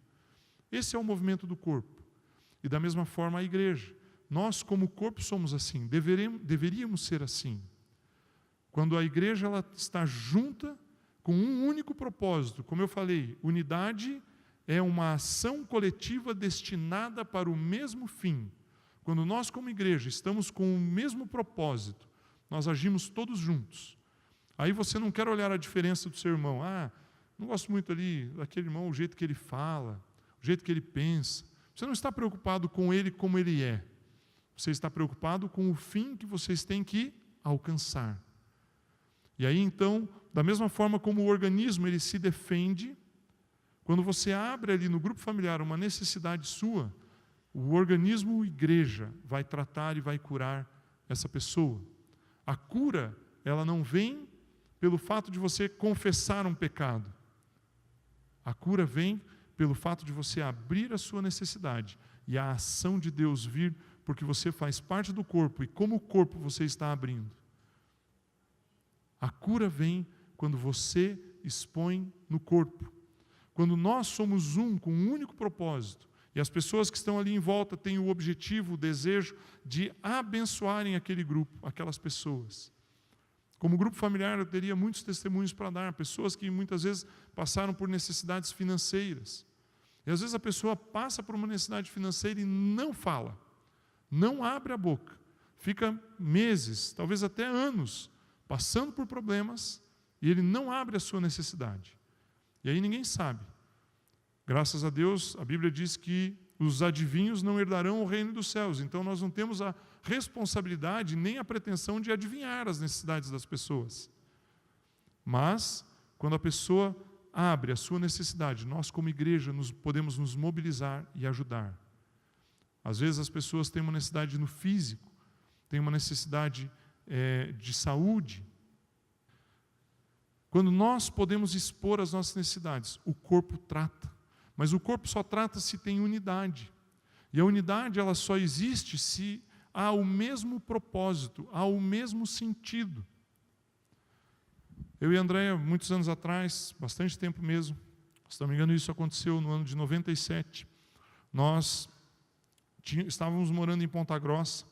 Esse é o movimento do corpo. E da mesma forma a igreja. Nós, como corpo, somos assim, deveríamos ser assim. Quando a igreja ela está junta com um único propósito, como eu falei, unidade é uma ação coletiva destinada para o mesmo fim. Quando nós, como igreja, estamos com o mesmo propósito, nós agimos todos juntos. Aí você não quer olhar a diferença do seu irmão. Não gosto muito ali daquele irmão, o jeito que ele fala, o jeito que ele pensa. Você não está preocupado com ele como ele é. Você está preocupado com o fim que vocês têm que alcançar. E aí, então, da mesma forma como o organismo ele se defende, quando você abre ali no grupo familiar uma necessidade sua, o organismo igreja vai tratar e vai curar essa pessoa. A cura, ela não vem pelo fato de você confessar um pecado. A cura vem pelo fato de você abrir a sua necessidade e a ação de Deus vir porque você faz parte do corpo e como corpo você está abrindo. A cura vem quando você expõe no corpo. Quando nós somos com um único propósito, e as pessoas que estão ali em volta têm o objetivo, o desejo de abençoarem aquele grupo, aquelas pessoas. Como grupo familiar, eu teria muitos testemunhos para dar, pessoas que muitas vezes passaram por necessidades financeiras. E às vezes a pessoa passa por uma necessidade financeira e não fala, não abre a boca, fica meses, talvez até anos, passando por problemas, e ele não abre a sua necessidade. E aí ninguém sabe. Graças a Deus, a Bíblia diz que os adivinhos não herdarão o reino dos céus. Então nós não temos a responsabilidade nem a pretensão de adivinhar as necessidades das pessoas. Mas, quando a pessoa abre a sua necessidade, nós como igreja podemos nos mobilizar e ajudar. Às vezes as pessoas têm uma necessidade no físico, têm uma necessidade de saúde. Quando nós podemos expor as nossas necessidades, o corpo trata. Mas o corpo só trata se tem unidade. E a unidade ela só existe se há o mesmo propósito, há o mesmo sentido. Eu e a Andréia, muitos anos atrás, bastante tempo mesmo, se não me engano isso aconteceu no ano de 97, nós estávamos morando em Ponta Grossa,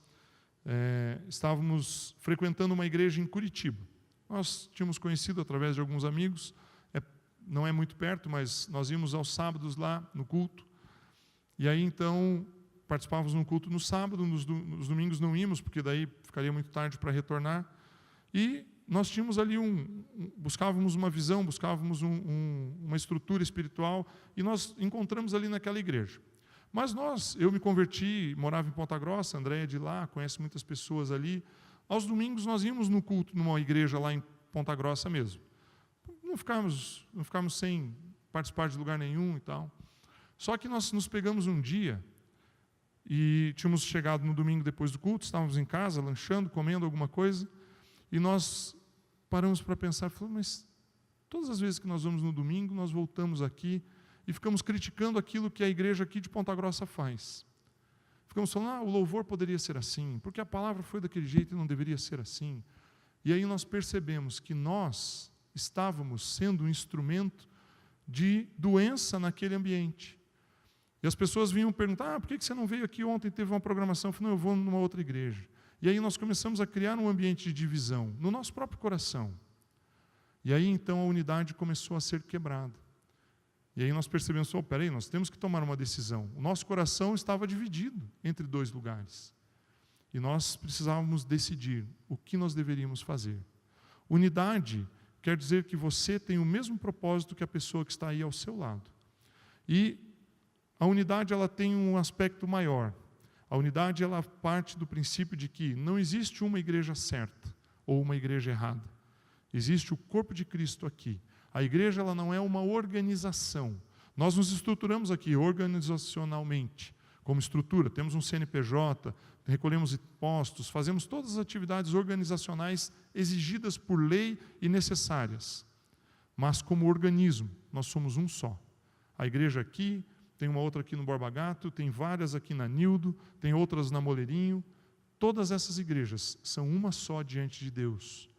estávamos frequentando uma igreja em Curitiba. Nós tínhamos conhecido através de alguns amigos, não é muito perto, mas nós íamos aos sábados lá no culto. E aí então participávamos num culto no sábado, nos domingos não íamos, porque daí ficaria muito tarde para retornar. E nós tínhamos ali buscávamos uma visão, buscávamos uma estrutura espiritual, e nós encontramos ali naquela igreja. Mas eu me converti, morava em Ponta Grossa, a Andréia é de lá, conhece muitas pessoas ali. Aos domingos nós íamos no culto numa igreja lá em Ponta Grossa mesmo. Não ficávamos sem participar de lugar nenhum e tal. Só que nós nos pegamos um dia e tínhamos chegado no domingo depois do culto, estávamos em casa, lanchando, comendo alguma coisa, e nós paramos para pensar, falamos, mas todas as vezes que nós vamos no domingo, nós voltamos aqui e ficamos criticando aquilo que a igreja aqui de Ponta Grossa faz. Ficamos falando, o louvor poderia ser assim, porque a palavra foi daquele jeito e não deveria ser assim. E aí nós percebemos que nós estávamos sendo um instrumento de doença naquele ambiente. E as pessoas vinham perguntar, por que você não veio aqui ontem, teve uma programação? Eu falei, não, eu vou numa outra igreja. E aí nós começamos a criar um ambiente de divisão, no nosso próprio coração. E aí então a unidade começou a ser quebrada. E aí nós percebemos, peraí, nós temos que tomar uma decisão. O nosso coração estava dividido entre dois lugares. E nós precisávamos decidir o que nós deveríamos fazer. Unidade quer dizer que você tem o mesmo propósito que a pessoa que está aí ao seu lado. E a unidade ela tem um aspecto maior. A unidade ela parte do princípio de que não existe uma igreja certa ou uma igreja errada. Existe o corpo de Cristo aqui. A igreja ela não é uma organização. Nós nos estruturamos aqui organizacionalmente, como estrutura. Temos um CNPJ, recolhemos impostos, fazemos todas as atividades organizacionais exigidas por lei e necessárias. Mas como organismo, nós somos um só. A igreja aqui, tem uma outra aqui no Borba Gato, tem várias aqui na Nildo, tem outras na Moleirinho. Todas essas igrejas são uma só diante de Deus.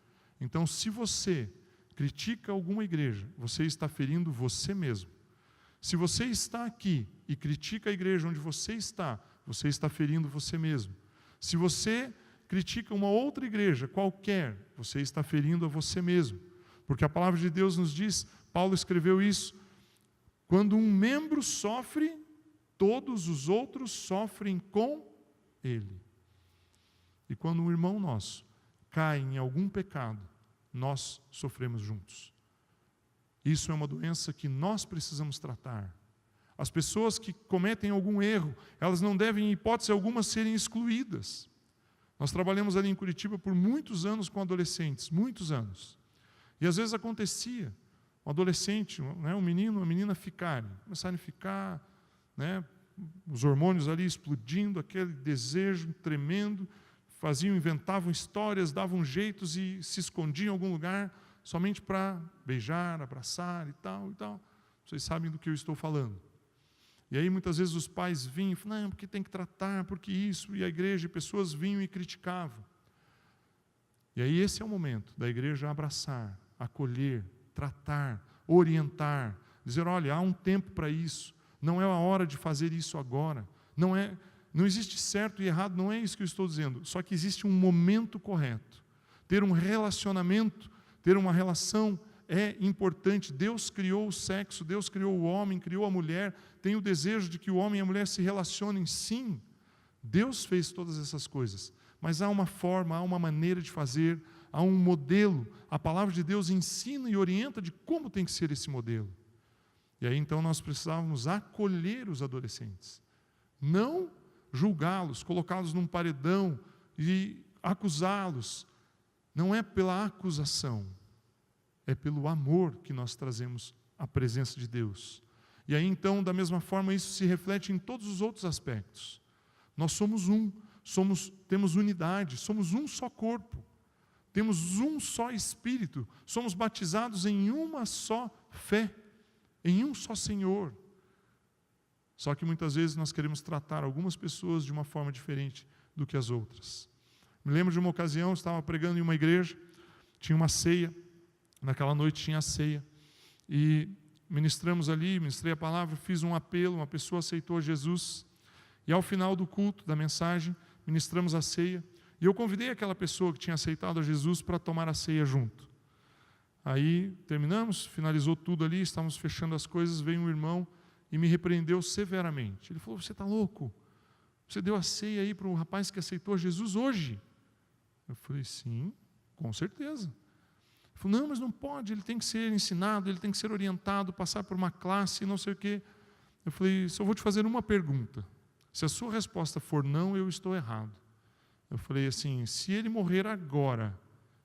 Então, se você critica alguma igreja, você está ferindo você mesmo. Se você está aqui e critica a igreja onde você está ferindo você mesmo. Se você critica uma outra igreja qualquer, você está ferindo a você mesmo. Porque a palavra de Deus nos diz, Paulo escreveu isso, quando um membro sofre, todos os outros sofrem com ele. E quando um irmão nosso cai em algum pecado, nós sofremos juntos. Isso é uma doença que nós precisamos tratar. As pessoas que cometem algum erro, elas não devem, em hipótese alguma, serem excluídas. Nós trabalhamos ali em Curitiba por muitos anos com adolescentes, muitos anos. E às vezes acontecia, um adolescente, um menino, uma menina começarem a ficar, os hormônios ali explodindo, aquele desejo tremendo, inventavam histórias, davam jeitos e se escondiam em algum lugar somente para beijar, abraçar e tal, e tal. Vocês sabem do que eu estou falando. E aí muitas vezes os pais vinham e falavam, não, porque tem que tratar, porque isso, e a igreja, e pessoas vinham e criticavam. E aí esse é o momento da igreja abraçar, acolher, tratar, orientar, dizer, olha, há um tempo para isso, não é a hora de fazer isso agora, não existe certo e errado, não é isso que eu estou dizendo, só que existe um momento correto. Ter um relacionamento, ter uma relação é importante. Deus criou o sexo, Deus criou o homem, criou a mulher, tem o desejo de que o homem e a mulher se relacionem, sim. Deus fez todas essas coisas, mas há uma forma, há uma maneira de fazer, há um modelo. A palavra de Deus ensina e orienta de como tem que ser esse modelo. E aí então nós precisávamos acolher os adolescentes, não julgá-los, colocá-los num paredão e acusá-los. Não é pela acusação, é pelo amor que nós trazemos a presença de Deus. E aí então, da mesma forma, isso se reflete em todos os outros aspectos. Nós somos temos unidade, somos um só corpo, temos um só Espírito, somos batizados em uma só fé, em um só Senhor. Só que muitas vezes nós queremos tratar algumas pessoas de uma forma diferente do que as outras. Me lembro de uma ocasião, estava pregando em uma igreja, tinha uma ceia, naquela noite tinha a ceia, e ministramos ali, ministrei a palavra, fiz um apelo, uma pessoa aceitou Jesus, e ao final do culto, da mensagem, ministramos a ceia, e eu convidei aquela pessoa que tinha aceitado a Jesus para tomar a ceia junto. Aí terminamos, finalizou tudo ali, estávamos fechando as coisas, veio um irmão e me repreendeu severamente. Ele falou, você está louco? você deu a ceia aí para o rapaz que aceitou Jesus hoje? Eu falei, sim, com certeza. Ele falou, não, mas não pode, ele tem que ser ensinado, ele tem que ser orientado, passar por uma classe, não sei o quê. Eu falei, só vou te fazer uma pergunta. Se a sua resposta for não, eu estou errado. Eu falei assim, se ele morrer agora,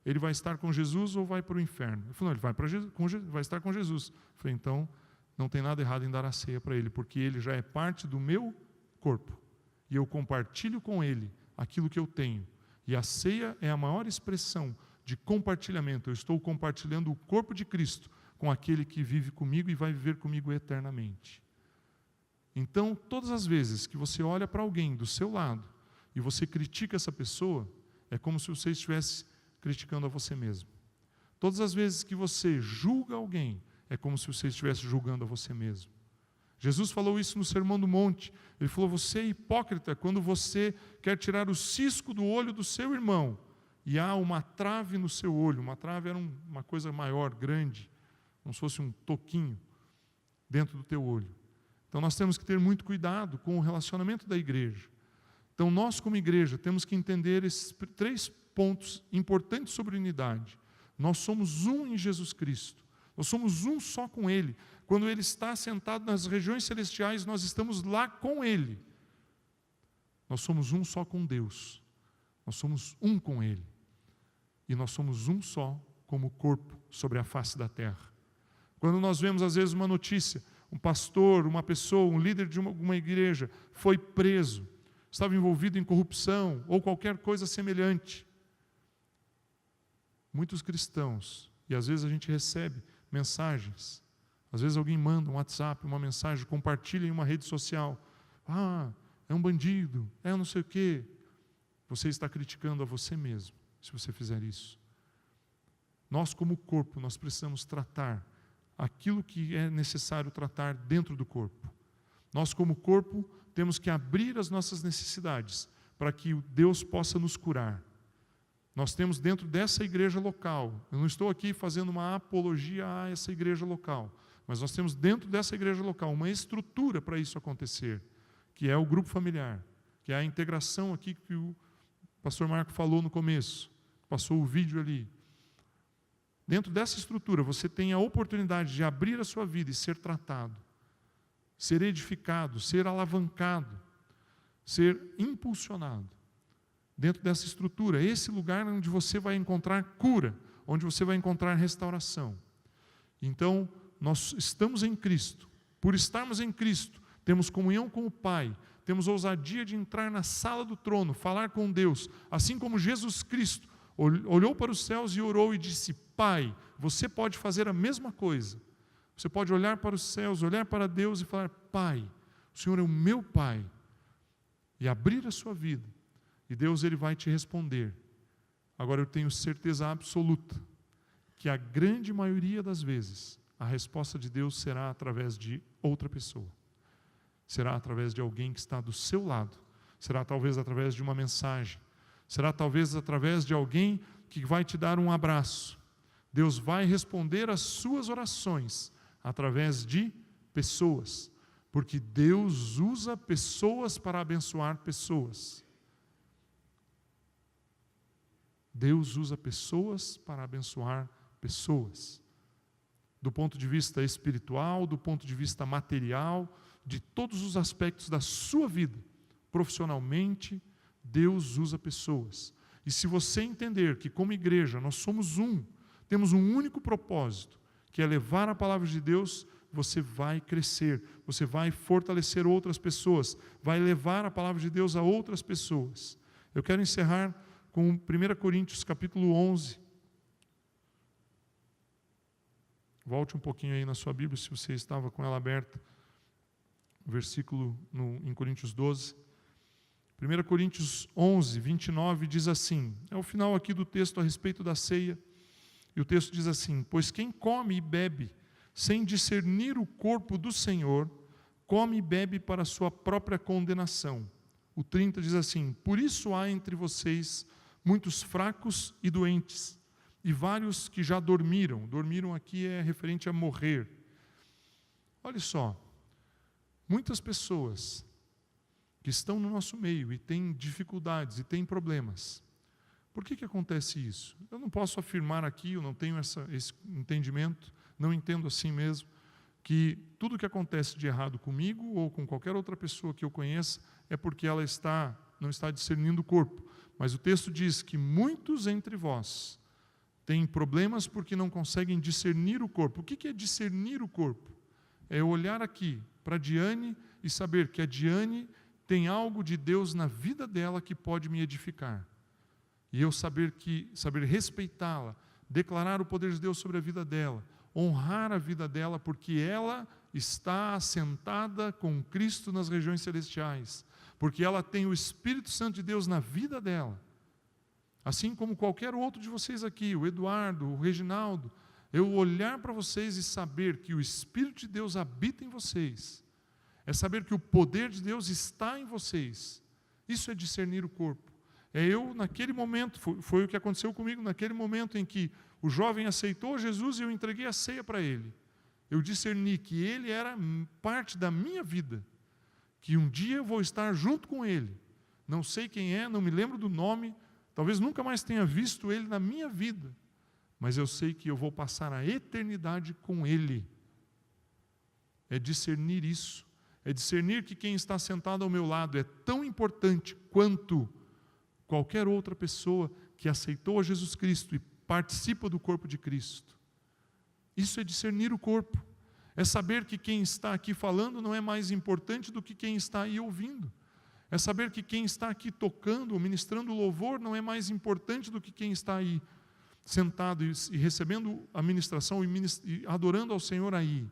ele vai estar com Jesus ou vai para o inferno? Ele falou, não, ele vai estar com Jesus. Eu falei, então, não tem nada errado em dar a ceia para ele, porque ele já é parte do meu corpo. E eu compartilho com ele aquilo que eu tenho. E a ceia é a maior expressão de compartilhamento. Eu estou compartilhando o corpo de Cristo com aquele que vive comigo e vai viver comigo eternamente. Então, todas as vezes que você olha para alguém do seu lado e você critica essa pessoa, é como se você estivesse criticando a você mesmo. Todas as vezes que você julga alguém, é como se você estivesse julgando a você mesmo. Jesus falou isso no Sermão do Monte. Ele falou, você é hipócrita quando você quer tirar o cisco do olho do seu irmão e há uma trave no seu olho. Uma trave era uma coisa maior, grande, como se fosse um toquinho dentro do teu olho. Então nós temos que ter muito cuidado com o relacionamento da igreja. Então nós como igreja temos que entender esses 3 pontos importantes sobre unidade. Nós somos um em Jesus Cristo. Nós somos um só com Ele. Quando Ele está sentado nas regiões celestiais, nós estamos lá com Ele. Nós somos um só com Deus. Nós somos um com Ele. E nós somos um só como corpo sobre a face da terra. Quando nós vemos às vezes uma notícia, um pastor, uma pessoa, um líder de uma igreja foi preso, estava envolvido em corrupção ou qualquer coisa semelhante. Muitos cristãos, e às vezes a gente recebe mensagens, às vezes alguém manda um WhatsApp, uma mensagem, compartilha em uma rede social, é um bandido, é não sei o quê. Você está criticando a você mesmo, se você fizer isso. Nós como corpo, nós precisamos tratar aquilo que é necessário tratar dentro do corpo. Nós como corpo, temos que abrir as nossas necessidades, para que Deus possa nos curar. Nós temos dentro dessa igreja local, eu não estou aqui fazendo uma apologia a essa igreja local, mas nós temos dentro dessa igreja local uma estrutura para isso acontecer, que é o grupo familiar, que é a integração aqui que o pastor Marco falou no começo, passou o vídeo ali. Dentro dessa estrutura, você tem a oportunidade de abrir a sua vida e ser tratado, ser edificado, ser alavancado, ser impulsionado. Dentro dessa estrutura, esse lugar onde você vai encontrar cura, onde você vai encontrar restauração. Então, nós estamos em Cristo. Por estarmos em Cristo, temos comunhão com o Pai, temos ousadia de entrar na sala do trono, falar com Deus, assim como Jesus Cristo olhou para os céus e orou e disse, Pai, você pode fazer a mesma coisa. Você pode olhar para os céus, olhar para Deus e falar, Pai, o Senhor é o meu Pai. E abrir a sua vida. E Deus ele vai te responder. Agora eu tenho certeza absoluta que a grande maioria das vezes a resposta de Deus será através de outra pessoa. Será através de alguém que está do seu lado. Será talvez através de uma mensagem. Será talvez através de alguém que vai te dar um abraço. Deus vai responder às suas orações através de pessoas. Porque Deus usa pessoas para abençoar pessoas. Deus usa pessoas para abençoar pessoas. Do ponto de vista espiritual, do ponto de vista material, de todos os aspectos da sua vida, profissionalmente, Deus usa pessoas. E se você entender que como igreja nós somos temos um único propósito, que é levar a palavra de Deus, você vai crescer, você vai fortalecer outras pessoas, vai levar a palavra de Deus a outras pessoas. Eu quero encerrar com 1 Coríntios capítulo 11. Volte um pouquinho aí na sua Bíblia, se você estava com ela aberta. Versículo em Coríntios 12. 1 Coríntios 11, 29 diz assim, é o final aqui do texto a respeito da ceia, e o texto diz assim, pois quem come e bebe, sem discernir o corpo do Senhor, come e bebe para a sua própria condenação. O 30 diz assim, por isso há entre vocês muitos fracos e doentes, e vários que já dormiram. Dormiram aqui é referente a morrer. Olha só, muitas pessoas que estão no nosso meio e têm dificuldades e têm problemas. Por que acontece isso? Eu não posso afirmar aqui, eu não tenho esse entendimento, não entendo assim mesmo, que tudo que acontece de errado comigo ou com qualquer outra pessoa que eu conheça é porque ela não está discernindo o corpo. Mas o texto diz que muitos entre vós têm problemas porque não conseguem discernir o corpo. O que é discernir o corpo? É olhar aqui para a Diane e saber que a Diane tem algo de Deus na vida dela que pode me edificar. E eu saber respeitá-la, declarar o poder de Deus sobre a vida dela, honrar a vida dela, porque ela está assentada com Cristo nas regiões celestiais, porque ela tem o Espírito Santo de Deus na vida dela. Assim como qualquer outro de vocês aqui, o Eduardo, o Reginaldo, eu olhar para vocês e saber que o Espírito de Deus habita em vocês, é saber que o poder de Deus está em vocês. Isso é discernir o corpo. É eu, naquele momento, foi o que aconteceu comigo, naquele momento em que o jovem aceitou Jesus e eu entreguei a ceia para ele. Eu discerni que ele era parte da minha vida, que um dia eu vou estar junto com ele. Não sei quem é, não me lembro do nome, talvez nunca mais tenha visto ele na minha vida, mas eu sei que eu vou passar a eternidade com ele. É discernir isso. É discernir que quem está sentado ao meu lado é tão importante quanto qualquer outra pessoa que aceitou a Jesus Cristo e participa do corpo de Cristo. Isso é discernir o corpo. É saber que quem está aqui falando não é mais importante do que quem está aí ouvindo. É saber que quem está aqui tocando ou ministrando louvor não é mais importante do que quem está aí sentado e recebendo a ministração e adorando ao Senhor aí.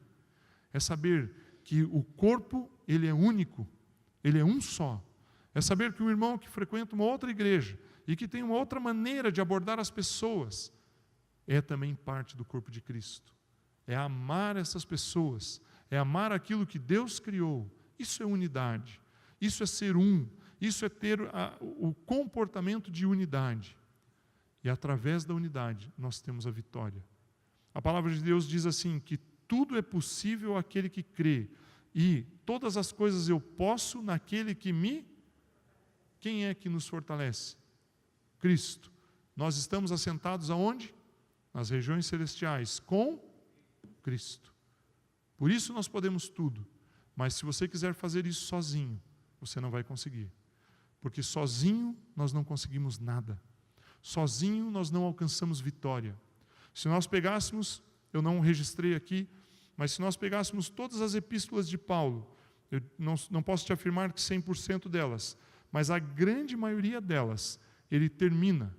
É saber que o corpo, ele é único, ele é um só. É saber que um irmão que frequenta uma outra igreja e que tem uma outra maneira de abordar as pessoas é também parte do corpo de Cristo. É amar essas pessoas, é amar aquilo que Deus criou. Isso é unidade, isso é ser um, isso é ter o comportamento de unidade. E através da unidade nós temos a vitória. A palavra de Deus diz assim, que tudo é possível àquele que crê, e todas as coisas eu posso naquele que me... Quem é que nos fortalece? Cristo. Nós estamos assentados aonde? Nas regiões celestiais, com Cristo. Por isso nós podemos tudo. Mas se você quiser fazer isso sozinho, você não vai conseguir. Porque sozinho nós não conseguimos nada. Sozinho nós não alcançamos vitória. Se nós pegássemos, eu não registrei aqui, mas se nós pegássemos todas as epístolas de Paulo, eu não posso te afirmar que 100% delas, mas a grande maioria delas, ele termina,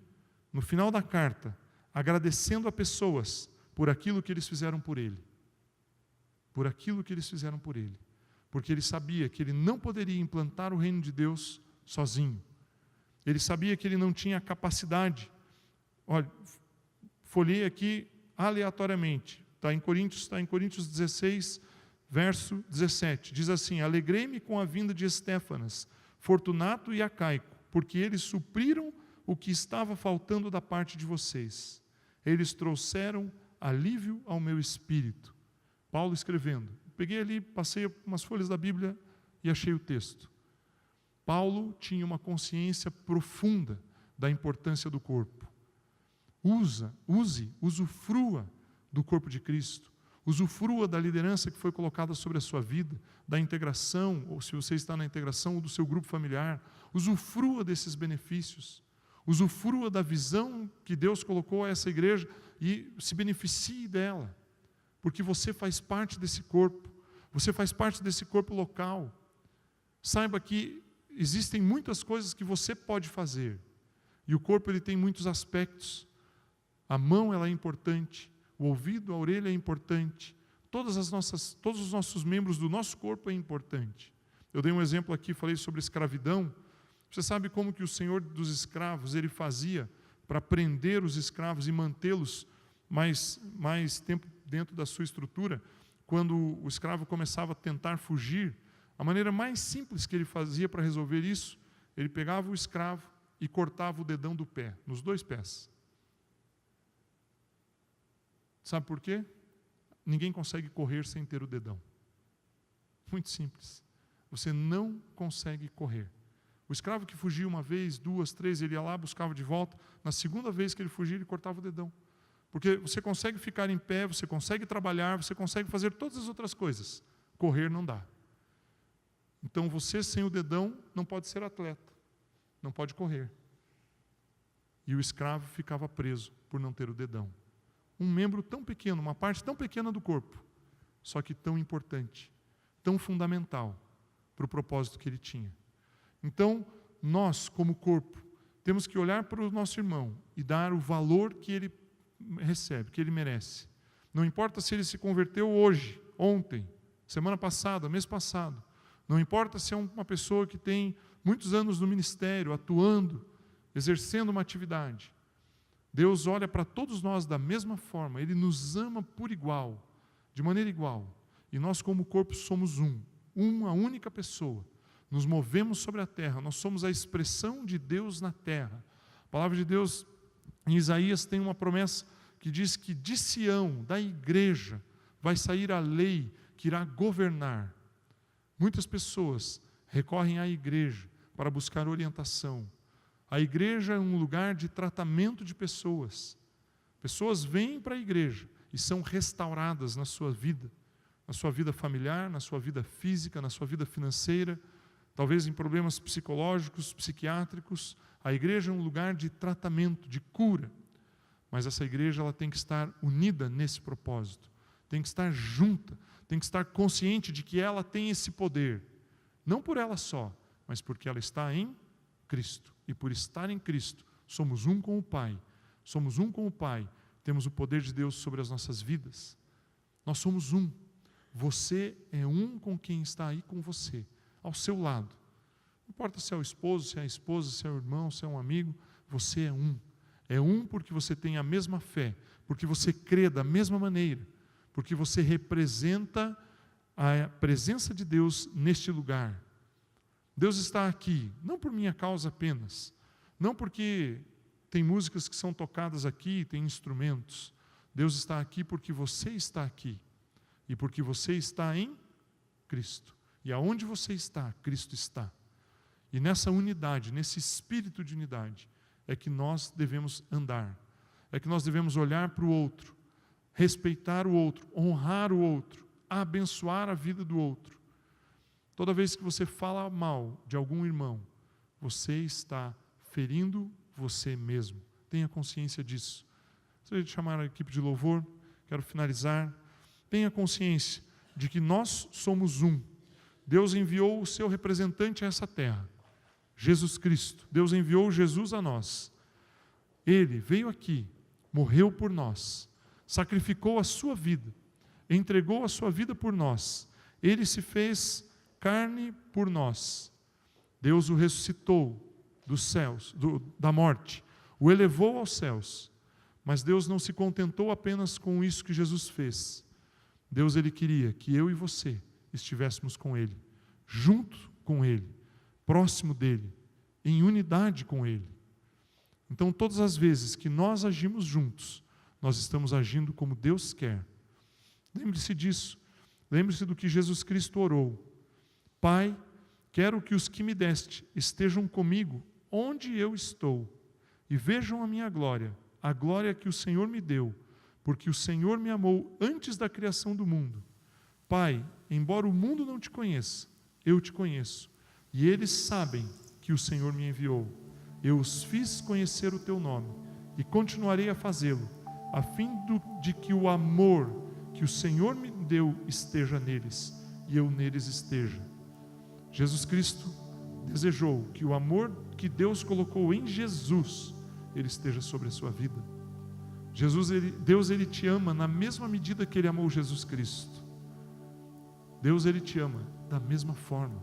no final da carta, agradecendo a pessoas por aquilo que eles fizeram por ele. Por aquilo que eles fizeram por ele. Porque ele sabia que ele não poderia implantar o reino de Deus sozinho. Ele sabia que ele não tinha capacidade. Olha, folhei aqui aleatoriamente. Está em Coríntios 16, verso 17. Diz assim: alegrei-me com a vinda de Estéfanas, Fortunato e Acaico, porque eles supriram o que estava faltando da parte de vocês. Eles trouxeram alívio ao meu espírito. Paulo escrevendo. Peguei ali, passei umas folhas da Bíblia e achei o texto. Paulo tinha uma consciência profunda da importância do corpo. Usufrua do corpo de Cristo. Usufrua da liderança que foi colocada sobre a sua vida, da integração, ou se você está na integração, ou do seu grupo familiar. Usufrua desses benefícios. Usufrua da visão que Deus colocou a essa igreja e se beneficie dela. Porque você faz parte desse corpo. Você faz parte desse corpo local. Saiba que existem muitas coisas que você pode fazer. E o corpo ele tem muitos aspectos. A mão ela é importante. O ouvido, a orelha é importante. Todos os nossos membros do nosso corpo é importante. Eu dei um exemplo aqui, falei sobre escravidão. Você sabe como que o senhor dos escravos ele fazia para prender os escravos e mantê-los mais tempo dentro da sua estrutura? Quando o escravo começava a tentar fugir, a maneira mais simples que ele fazia para resolver isso, ele pegava o escravo e cortava o dedão do pé, nos 2 pés. Sabe por quê? Ninguém consegue correr sem ter o dedão. Muito simples. você não consegue correr. O escravo que fugia uma vez, duas, três, ele ia lá, buscava de volta. Na segunda vez que ele fugia, ele cortava o dedão. Porque você consegue ficar em pé, você consegue trabalhar, você consegue fazer todas as outras coisas. Correr não dá. Então você sem o dedão não pode ser atleta, não pode correr. E o escravo ficava preso por não ter o dedão. Um membro tão pequeno, uma parte tão pequena do corpo, só que tão importante, tão fundamental para o propósito que ele tinha. Então, nós, como corpo, temos que olhar para o nosso irmão e dar o valor que ele recebe, que ele merece. Não importa se ele se converteu hoje, ontem, semana passada, mês passado. Não importa se é uma pessoa que tem muitos anos no ministério, atuando, exercendo uma atividade. Deus olha para todos nós da mesma forma. Ele nos ama por igual, de maneira igual. E nós, como corpo, somos uma única pessoa. Nos movemos sobre a terra, nós somos a expressão de Deus na terra. A palavra de Deus, em Isaías, tem uma promessa que diz que de Sião, da igreja, vai sair a lei que irá governar. Muitas pessoas recorrem à igreja para buscar orientação. A igreja é um lugar de tratamento de pessoas. Pessoas vêm para a igreja e são restauradas na sua vida familiar, na sua vida física, na sua vida financeira, talvez em problemas psicológicos, psiquiátricos. A igreja é um lugar de tratamento, de cura. Mas essa igreja ela tem que estar unida nesse propósito. Tem que estar junta, tem que estar consciente de que ela tem esse poder. Não por ela só, mas porque ela está em Cristo. E por estar em Cristo, somos um com o Pai. Somos um com o Pai. Temos o poder de Deus sobre as nossas vidas. Nós somos um. Você é um com quem está aí com você, ao seu lado. Não importa se é o esposo, se é a esposa, se é o irmão, se é um amigo, você é um. É um porque você tem a mesma fé, porque você crê da mesma maneira, porque você representa a presença de Deus neste lugar. Deus está aqui, não por minha causa apenas, não porque tem músicas que são tocadas aqui, tem instrumentos. Deus está aqui porque você está aqui e porque você está em Cristo. E aonde você está, Cristo está. E nessa unidade, nesse espírito de unidade, é que nós devemos andar. É que nós devemos olhar para o outro, respeitar o outro, honrar o outro, abençoar a vida do outro. Toda vez que você fala mal de algum irmão, você está ferindo você mesmo. Tenha consciência disso. Gostaria de chamar a equipe de louvor, quero finalizar. Tenha consciência de que nós somos um. Deus enviou o seu representante a essa terra, Jesus Cristo. Deus enviou Jesus a nós. Ele veio aqui, morreu por nós, sacrificou a sua vida, entregou a sua vida por nós. Ele se fez carne por nós. Deus o ressuscitou dos céus, da morte, o elevou aos céus. Mas Deus não se contentou apenas com isso que Jesus fez. Deus, Ele queria que eu e você estivéssemos com Ele, junto com Ele, próximo dEle, em unidade com Ele. Então, todas as vezes que nós agimos juntos, nós estamos agindo como Deus quer. Lembre-se disso. Lembre-se do que Jesus Cristo orou. Pai, quero que os que me deste estejam comigo onde eu estou e vejam a minha glória, a glória que o Senhor me deu, porque o Senhor me amou antes da criação do mundo. Pai, embora o mundo não te conheça, eu te conheço, e eles sabem que o Senhor me enviou. Eu os fiz conhecer o teu nome, e continuarei a fazê-lo, a fim de que o amor que o Senhor me deu esteja neles, e eu neles esteja. Jesus Cristo desejou que o amor que Deus colocou em Jesus, ele esteja sobre a sua vida. Deus, Ele te ama na mesma medida que Ele amou Jesus Cristo. Deus, Ele te ama da mesma forma.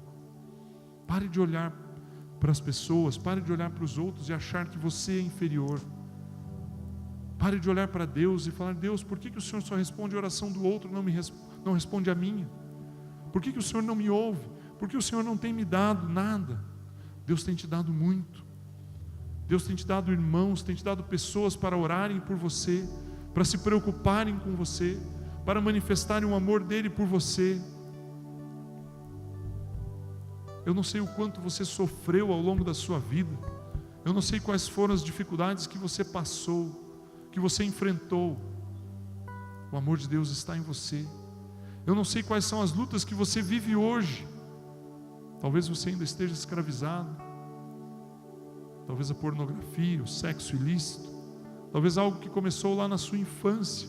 Pare de olhar para as pessoas, pare de olhar para os outros e achar que você é inferior. Pare de olhar para Deus e falar: Deus, por que o Senhor só responde a oração do outro, não responde a minha? Por que o Senhor não me ouve? Por que o Senhor não tem me dado nada? Deus tem te dado muito. Deus tem te dado irmãos, tem te dado pessoas para orarem por você, para se preocuparem com você, para manifestarem o amor dEle por você. Eu não sei o quanto você sofreu ao longo da sua vida. Eu não sei quais foram as dificuldades que você passou, que você enfrentou. O amor de Deus está em você. Eu não sei quais são as lutas que você vive hoje. Talvez você ainda esteja escravizado. Talvez a pornografia, o sexo ilícito. Talvez algo que começou lá na sua infância,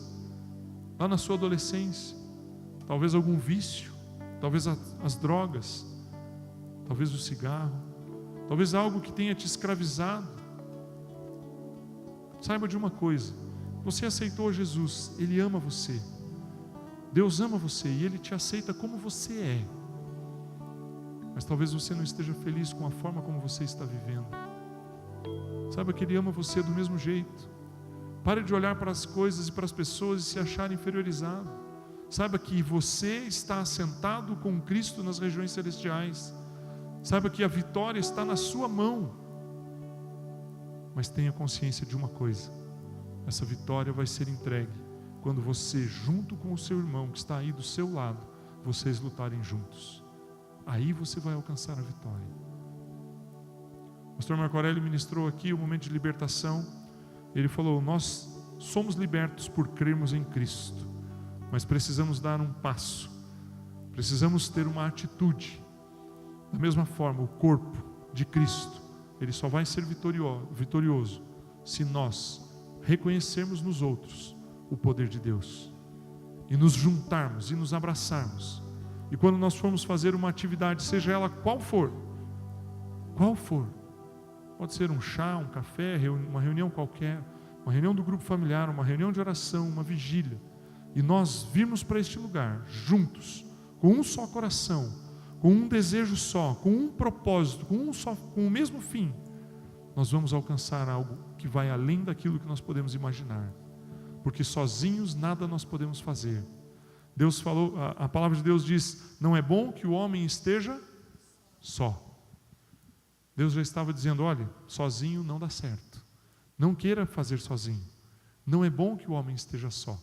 lá na sua adolescência. Talvez algum vício. Talvez as drogas. Talvez o cigarro. Talvez algo que tenha te escravizado. Saiba de uma coisa: você aceitou Jesus, Ele ama você. Deus ama você e Ele te aceita como você é. Mas talvez você não esteja feliz com a forma como você está vivendo. Saiba que Ele ama você do mesmo jeito. Pare de olhar para as coisas e para as pessoas e se achar inferiorizado. Saiba que você está assentado com Cristo nas regiões celestiais. Saiba que a vitória está na sua mão. Mas tenha consciência de uma coisa: essa vitória vai ser entregue quando você, junto com o seu irmão que está aí do seu lado, vocês lutarem juntos. Aí você vai alcançar a vitória. O pastor Marco Aurélio ministrou aqui o momento de libertação. Ele falou: nós somos libertos por crermos em Cristo, mas precisamos dar um passo, precisamos ter uma atitude. Da mesma forma, o corpo de Cristo, ele só vai ser vitorioso se nós reconhecermos nos outros o poder de Deus e nos juntarmos e nos abraçarmos. E quando nós formos fazer uma atividade, seja ela qual for, pode ser um chá, um café, uma reunião qualquer, uma reunião do grupo familiar, uma reunião de oração, uma vigília, e nós virmos para este lugar juntos, com um só coração, com um desejo só, com um propósito, com o mesmo fim, nós vamos alcançar algo que vai além daquilo que nós podemos imaginar, porque sozinhos nada nós podemos fazer. Deus falou, a palavra de Deus diz: não é bom que o homem esteja só. Deus já estava dizendo: olha, sozinho não dá certo, não queira fazer sozinho, não é bom que o homem esteja só.